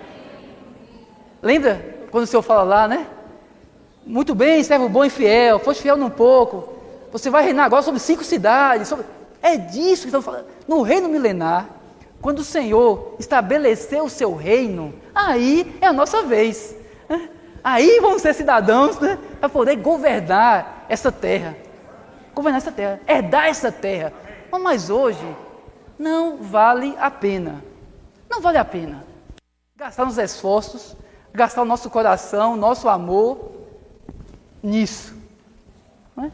Lembra quando o Senhor fala lá, né? Muito bem, servo bom e fiel, foste fiel num pouco, você vai reinar agora sobre 5 cidades. É disso que estamos falando. No reino milenar, quando o Senhor estabeleceu o seu reino, aí é a nossa vez. Né? Aí vamos ser cidadãos, né? Para poder governar essa terra. Governar essa terra, herdar essa terra. Mas hoje, não vale a pena. Não vale a pena gastar nos esforços, gastar o nosso coração, nosso amor nisso. Não é?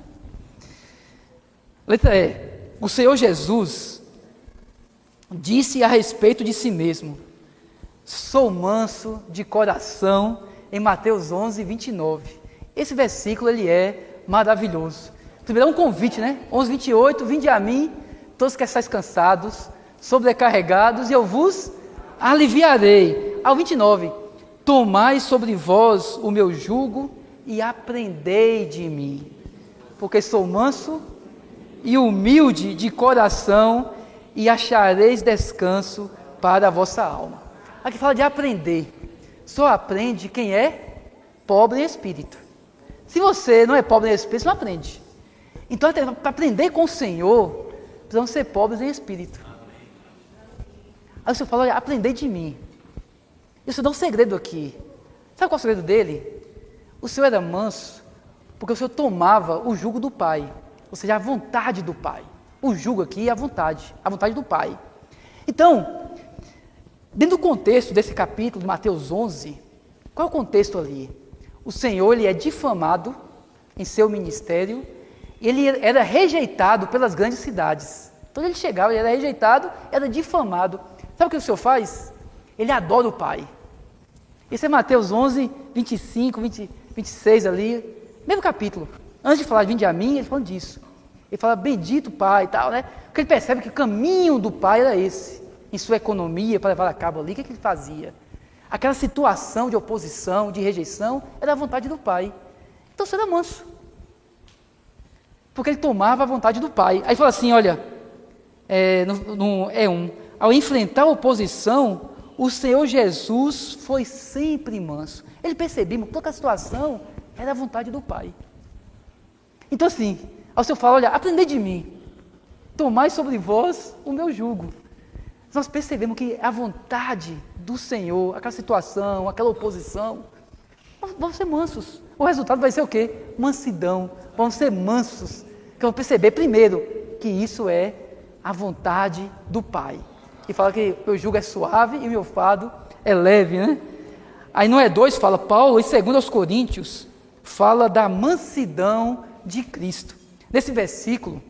Letra E. O Senhor Jesus disse a respeito de si mesmo: sou manso de coração, em Mateus 11, 29. Esse versículo ele é maravilhoso. Primeiro é um convite, né? 11, 28, vinde a mim, todos que estáis cansados, sobrecarregados, e eu vos aliviarei. Ao 29, tomai sobre vós o meu jugo e aprendei de mim, porque sou manso e humilde de coração, e achareis descanso para a vossa alma. Aqui fala de aprender. Só aprende quem é pobre em espírito. Se você não é pobre em espírito, você não aprende. Então, para aprender com o Senhor, precisamos ser pobres em espírito. Aí o Senhor fala: olha, aprendei de mim. E o Senhor dá um segredo aqui. Sabe qual é o segredo dele? O Senhor era manso, porque o Senhor tomava o jugo do Pai, ou seja, a vontade do Pai. O jugo aqui é a vontade do Pai. Então, dentro do contexto desse capítulo de Mateus 11, qual é o contexto ali? O Senhor ele é difamado em seu ministério, ele era rejeitado pelas grandes cidades. Então ele chegava, ele era rejeitado, era difamado. Sabe o que o Senhor faz? Ele adora o Pai. Esse é Mateus 11, 25, 26 ali, mesmo capítulo. Antes de falar de vinde a mim, ele fala disso. Ele fala bendito Pai e tal, né? Porque ele percebe que o caminho do Pai era esse. Em sua economia, para levar a cabo ali, o que ele fazia? Aquela situação de oposição, de rejeição, era a vontade do Pai. Então você era manso. Porque ele tomava a vontade do Pai. Aí fala assim, olha, ao enfrentar a oposição, o Senhor Jesus foi sempre manso. Ele percebia que toda a situação era a vontade do Pai. Então assim, ao Senhor fala, olha, aprendei de mim, tomai sobre vós o meu jugo. Nós percebemos que a vontade do Senhor, aquela situação, aquela oposição, vamos ser mansos. O resultado vai ser o quê? Mansidão. Vamos ser mansos. Que vamos perceber primeiro que isso é a vontade do Pai. Que fala que o meu jugo é suave e o meu fardo é leve, né? Aí no E2 fala, Paulo, em 2 Coríntios, fala da mansidão de Cristo. Nesse versículo,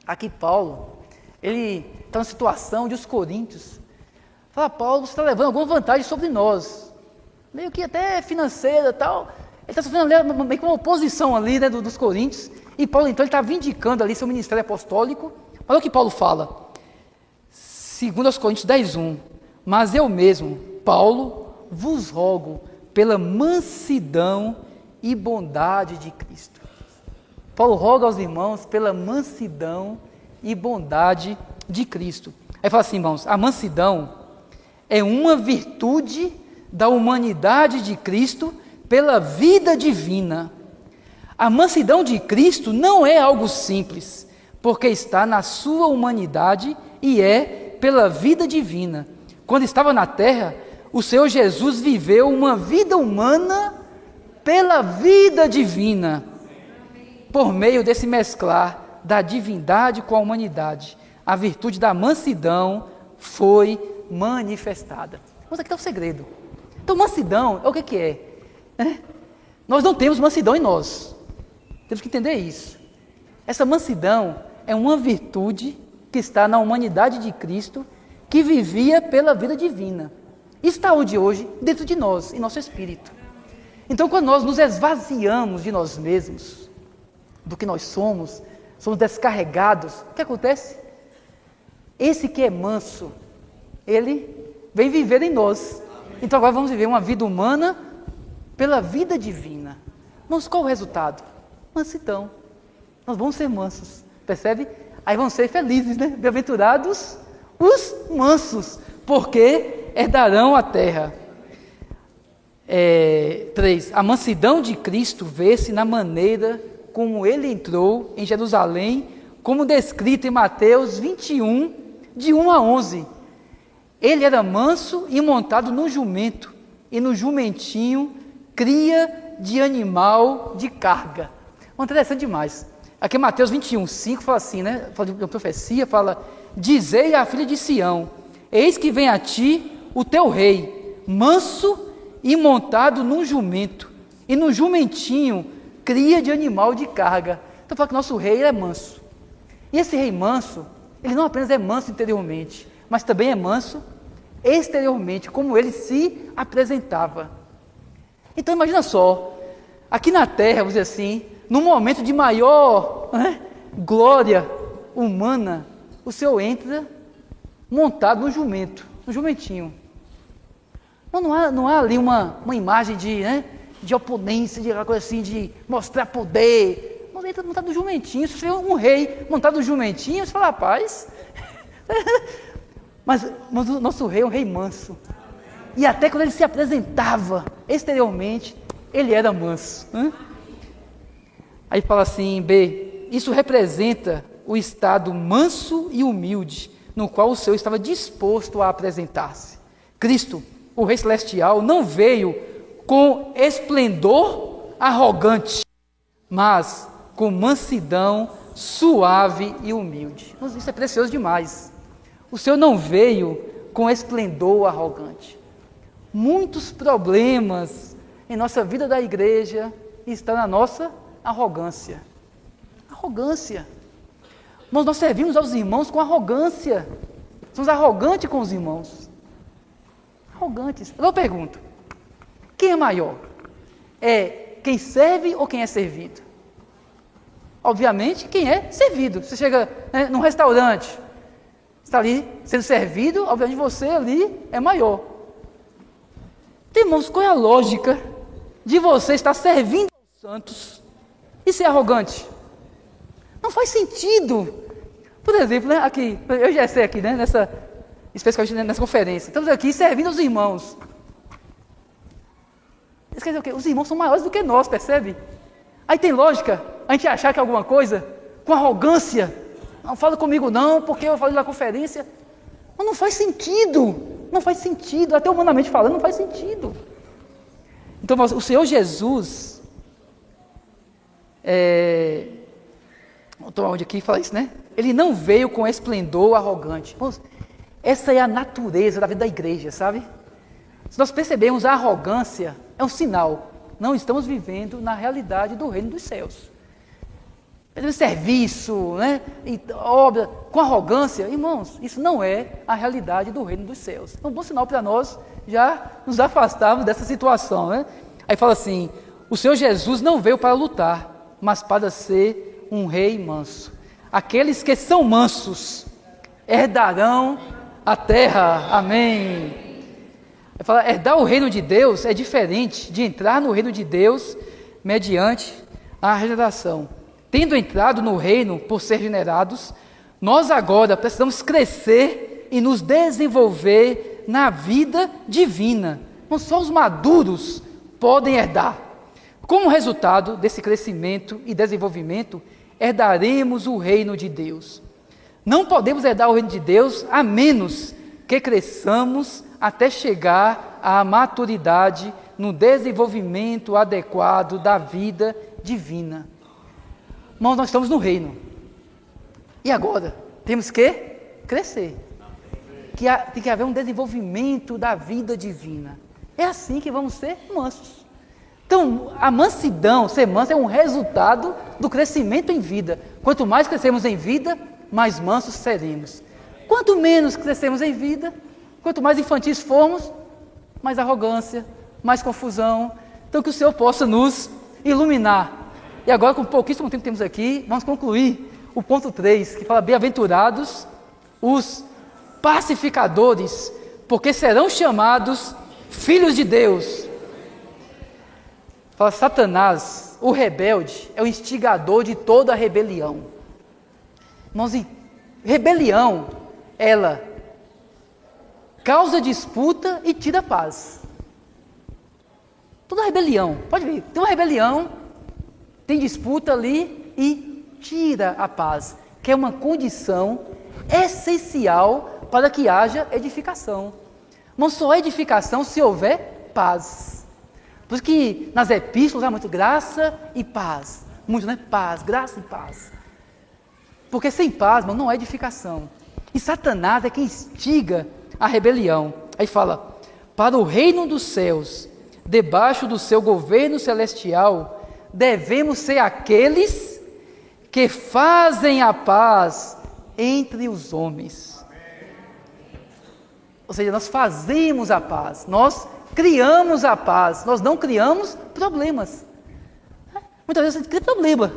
aqui Paulo, ele está na situação de os coríntios. Fala, Paulo, você está levando alguma vantagem sobre nós. Meio que até financeira e tal. Ele está sofrendo meio que uma oposição ali, né, dos coríntios. E Paulo, então, ele está vindicando ali seu ministério apostólico. Olha o que Paulo fala. 2 Coríntios 10:1. Mas eu mesmo, Paulo, vos rogo pela mansidão e bondade de Cristo. Paulo roga aos irmãos pela mansidão e bondade de Cristo. Aí fala assim, irmãos, a mansidão é uma virtude da humanidade de Cristo pela vida divina. A mansidão de Cristo não é algo simples, porque está na sua humanidade e é pela vida divina. Quando estava na terra, o Senhor Jesus viveu uma vida humana pela vida divina, por meio desse mesclar da divindade com a humanidade. A virtude da mansidão foi manifestada. Mas aqui está o segredo. Então, mansidão é o que é? Nós não temos mansidão em nós. Temos que entender isso. Essa mansidão é uma virtude que está na humanidade de Cristo, que vivia pela vida divina. Isso está onde hoje? Dentro de nós, em nosso espírito. Então, quando nós nos esvaziamos de nós mesmos, do que nós somos descarregados, o que acontece? Esse que é manso, ele vem viver em nós. Então agora vamos viver uma vida humana pela vida divina. Mas qual o resultado? Mansidão. Nós vamos ser mansos, percebe? Aí vamos ser felizes, né? Bem-aventurados os mansos, porque herdarão a terra. 3. A mansidão de Cristo vê-se na maneira como ele entrou em Jerusalém, como descrito em Mateus 21, de 1 a 11. Ele era manso e montado no jumento, e no jumentinho, cria de animal de carga. Interessante demais. Aqui em Mateus 21, 5 fala assim, né? Fala de uma profecia, fala: dizei à filha de Sião, eis que vem a ti o teu rei, manso e montado num jumento, e no jumentinho, cria de animal de carga. Então fala que nosso rei é manso. E esse rei manso, ele não apenas é manso interiormente, mas também é manso exteriormente, como ele se apresentava. Então imagina só, aqui na terra, vamos dizer assim, num momento de maior glória humana, o Senhor entra montado no jumento, no jumentinho. Não há ali uma imagem de oponência, de coisa assim, de mostrar poder. Não entra montado no jumentinho. Se você vê um rei montado no jumentinho, você fala: rapaz. mas o nosso rei é um rei manso. E até quando ele se apresentava exteriormente, ele era manso. Aí fala assim, B, isso representa o estado manso e humilde, no qual o Senhor estava disposto a apresentar-se. Cristo, o Rei Celestial, não veio com esplendor arrogante, mas com mansidão, suave e humilde. Isso é precioso demais. O Senhor não veio com esplendor arrogante. Muitos problemas em nossa vida da igreja estão na nossa arrogância. Arrogância. Nós servimos aos irmãos com arrogância. Somos arrogantes com os irmãos. Arrogantes. Eu pergunto, quem é maior? É quem serve ou quem é servido? Obviamente, quem é servido. Você chega num restaurante, está ali sendo servido, obviamente você ali é maior. Irmãos, qual é a lógica de você estar servindo aos santos e ser arrogante? Não faz sentido. Por exemplo, aqui, eu já sei aqui, especificamente nessa conferência, estamos aqui servindo aos irmãos. Isso quer dizer o quê? Os irmãos são maiores do que nós, percebe? Aí tem lógica a gente achar que alguma coisa, com arrogância, não fala comigo não, porque eu falei na conferência. Mas não faz sentido. Não faz sentido, até humanamente falando, não faz sentido. Então, o Senhor Jesus, vou tomar onde aqui e falar isso, né? Ele não veio com esplendor arrogante. Essa é a natureza da vida da igreja, sabe? Se nós percebermos a arrogância, é um sinal. Não estamos vivendo na realidade do reino dos céus. Serviço, e obra, com arrogância, irmãos, isso não é a realidade do reino dos céus. É um bom sinal para nós já nos afastarmos dessa situação, Aí fala assim, o Senhor Jesus não veio para lutar, mas para ser um rei manso. Aqueles que são mansos herdarão a terra, amém. Ele fala, herdar o reino de Deus é diferente de entrar no reino de Deus mediante a regeneração. Tendo entrado no reino por ser generados, nós agora precisamos crescer e nos desenvolver na vida divina. Não só os maduros podem herdar. Como resultado desse crescimento e desenvolvimento, herdaremos o reino de Deus. Não podemos herdar o reino de Deus a menos que cresçamos até chegar à maturidade no desenvolvimento adequado da vida divina. Irmãos, nós estamos no reino. E agora? Temos que crescer. Tem que haver um desenvolvimento da vida divina. É assim que vamos ser mansos. Então, a mansidão, ser manso, é um resultado do crescimento em vida. Quanto mais crescemos em vida, mais mansos seremos. Quanto menos crescemos em vida, quanto mais infantis formos, mais arrogância, mais confusão. Então, que o Senhor possa nos iluminar. E agora, com pouquíssimo tempo que temos aqui, vamos concluir o ponto 3, que fala: bem-aventurados os pacificadores, porque serão chamados filhos de Deus. Fala, Satanás, o rebelde, é o instigador de toda a rebelião. Irmãos, rebelião, ela causa disputa e tira paz. Toda rebelião, pode ver, tem uma rebelião, tem disputa ali e tira a paz, que é uma condição essencial para que haja edificação. Não só edificação se houver paz. Por isso que nas epístolas há muito graça e paz. Muito, né? Paz, graça e paz. Porque sem paz, irmão, não há edificação. E Satanás é quem instiga a rebelião. Aí fala, para o reino dos céus, debaixo do seu governo celestial, devemos ser aqueles que fazem a paz entre os homens. Ou seja, nós fazemos a paz, nós criamos a paz, nós não criamos problemas. Muitas vezes a gente cria problema,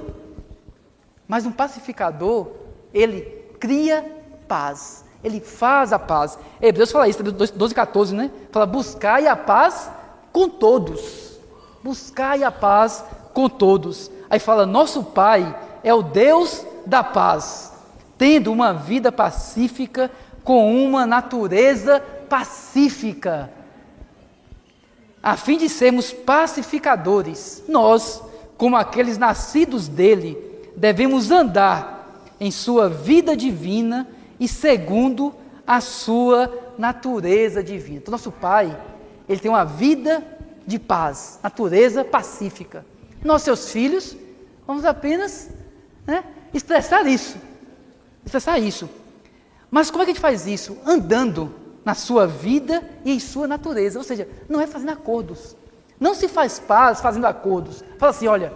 mas um pacificador, ele cria paz, ele faz a paz. Hebreus fala isso, 12:14, né? Fala, buscai a paz com todos. Buscai a paz com todos. Aí fala, nosso Pai é o Deus da paz, tendo uma vida pacífica com uma natureza pacífica, a fim de sermos pacificadores. Nós, como aqueles nascidos dele, devemos andar em sua vida divina e segundo a sua natureza divina. Então, nosso Pai, ele tem uma vida de paz, natureza pacífica. Nós, seus filhos, vamos apenas expressar isso. Mas como é que a gente faz isso? Andando na sua vida e em sua natureza. Ou seja, não é fazendo acordos. Não se faz paz fazendo acordos. Fala assim, olha,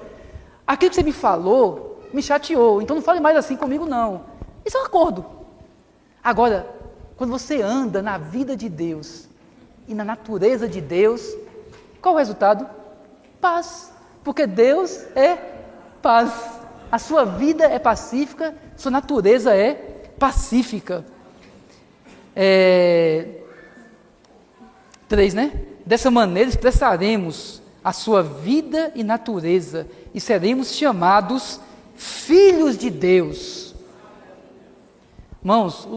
aquilo que você me falou me chateou, então não fale mais assim comigo não. Isso é um acordo. Agora, quando você anda na vida de Deus e na natureza de Deus, qual o resultado? Paz. Porque Deus é paz. A sua vida é pacífica, sua natureza é pacífica. 3, né? Dessa maneira expressaremos a sua vida e natureza e seremos chamados filhos de Deus. Irmãos,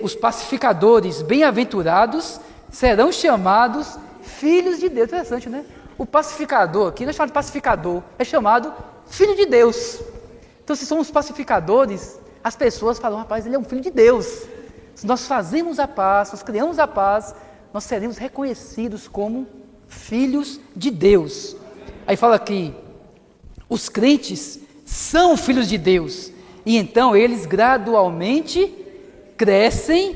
os pacificadores bem-aventurados serão chamados filhos de Deus. Interessante, né? O pacificador, aqui não é chamado de pacificador, é chamado filho de Deus. Então, se somos pacificadores, as pessoas falam, rapaz, ele é um filho de Deus. Se nós fazemos a paz, nós criamos a paz, nós seremos reconhecidos como filhos de Deus. Aí fala aqui, os crentes são filhos de Deus, e então eles gradualmente crescem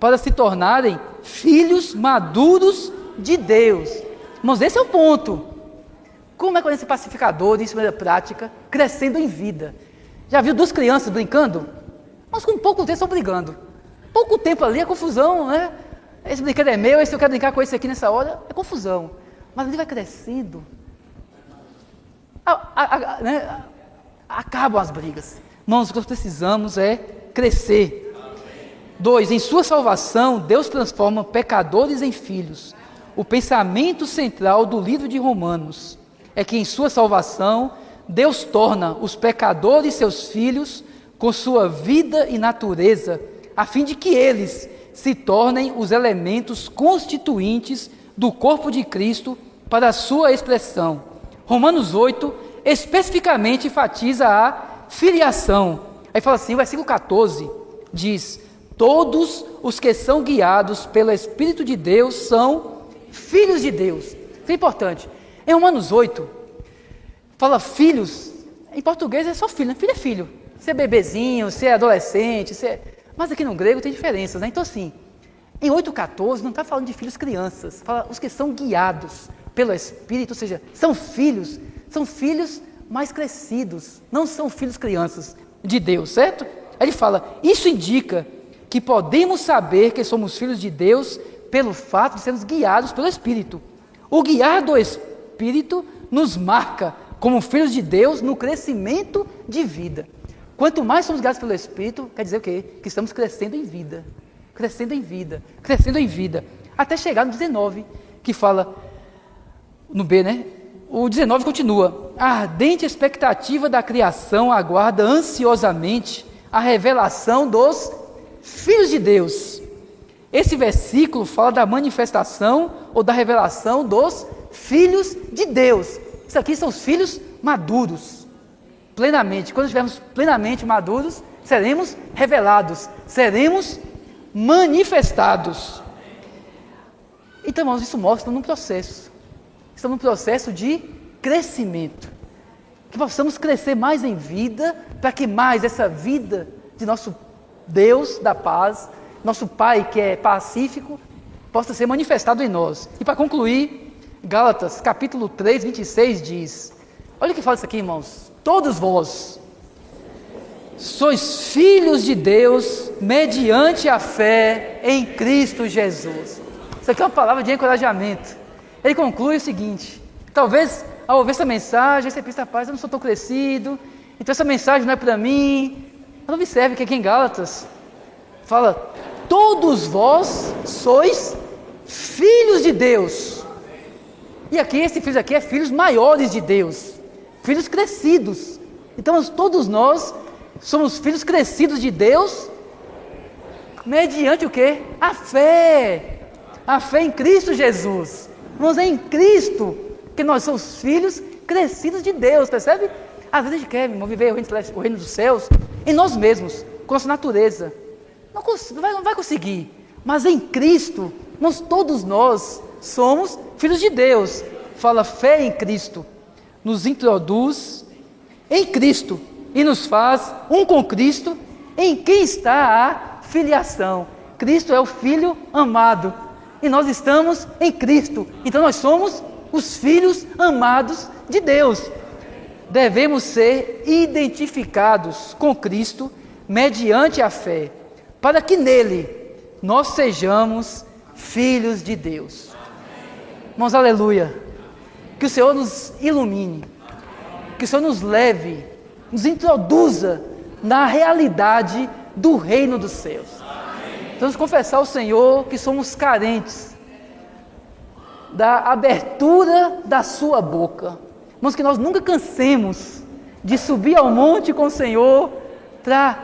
para se tornarem filhos maduros de Deus. Irmãos, esse é o ponto. Como é que esse pacificador, isso de maneira prática, crescendo em vida? Já viu duas crianças brincando? Mas com pouco tempo estão brigando. Pouco tempo ali é confusão, né? Esse brinquedo é meu, esse eu quero brincar com esse aqui nessa hora, é confusão. Mas ele vai crescendo. Acabam as brigas. Irmãos, o que nós precisamos é crescer. 2, em sua salvação, Deus transforma pecadores em filhos. O pensamento central do livro de Romanos é que em sua salvação, Deus torna os pecadores seus filhos com sua vida e natureza, a fim de que eles se tornem os elementos constituintes do corpo de Cristo para a sua expressão. Romanos 8 especificamente enfatiza a filiação. Aí fala assim, o versículo 14 diz, todos os que são guiados pelo Espírito de Deus são filhos de Deus. Isso é importante. Em Romanos 8, fala filhos, em português é só filho, né? Filho é filho. Você é bebezinho, você é adolescente, mas aqui no grego tem diferenças, né? Então assim, em 8,14 não está falando de filhos crianças, fala os que são guiados pelo Espírito, ou seja, são filhos mais crescidos, não são filhos crianças de Deus, certo? Aí ele fala, isso indica que podemos saber que somos filhos de Deus pelo fato de sermos guiados pelo Espírito. O guiar do Espírito nos marca como filhos de Deus no crescimento de vida. Quanto mais somos guiados pelo Espírito, quer dizer o quê? Que estamos crescendo em vida, crescendo em vida, crescendo em vida, até chegar no 19, que fala, no B, né? O 19 continua: a ardente expectativa da criação aguarda ansiosamente a revelação dos filhos de Deus. Esse versículo fala da manifestação ou da revelação dos filhos de Deus. Isso aqui são os filhos maduros, plenamente. Quando estivermos plenamente maduros, seremos revelados, seremos manifestados. Então, irmãos, isso mostra num processo. Estamos num processo de crescimento. Que possamos crescer mais em vida, para que mais essa vida de nosso Deus da paz, nosso Pai que é pacífico, possa ser manifestado em nós. E para concluir, Gálatas capítulo 3, 26 diz, olha o que fala isso aqui, irmãos: todos vós sois filhos de Deus mediante a fé em Cristo Jesus. Isso aqui é uma palavra de encorajamento. Ele conclui o seguinte: talvez ao ouvir essa mensagem, você pensa, rapaz, eu não sou tão crescido, então essa mensagem não é para mim. Mas observe que aqui em Gálatas fala: todos vós sois filhos de Deus. E aqui, esse filhos aqui é filhos maiores de Deus, filhos crescidos. Então todos nós somos filhos crescidos de Deus, mediante o quê? A fé em Cristo Jesus. Irmãos, é em Cristo que nós somos filhos crescidos de Deus, percebe? Às vezes a gente quer, irmão, viver o reino dos céus em nós mesmos, com nossa natureza. Não vai conseguir. Mas em Cristo, todos nós somos filhos de Deus. Fala fé em Cristo, nos introduz em Cristo e nos faz um com Cristo, em quem está a filiação. Cristo é o Filho amado e nós estamos em Cristo. Então nós somos os filhos amados de Deus. Devemos ser identificados com Cristo mediante a fé, para que nele nós sejamos filhos de Deus. Irmãos, aleluia. Que o Senhor nos ilumine, que o Senhor nos leve, nos introduza na realidade do reino dos céus. Vamos confessar ao Senhor que somos carentes da abertura da sua boca. Irmãos, que nós nunca cansemos de subir ao monte com o Senhor para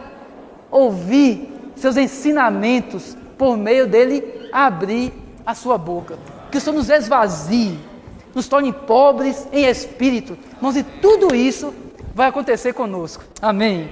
ouvir seus ensinamentos, por meio dele abrir a sua boca. Que o Senhor nos esvazie, nos torne pobres em espírito. Irmãos, e tudo isso vai acontecer conosco. Amém.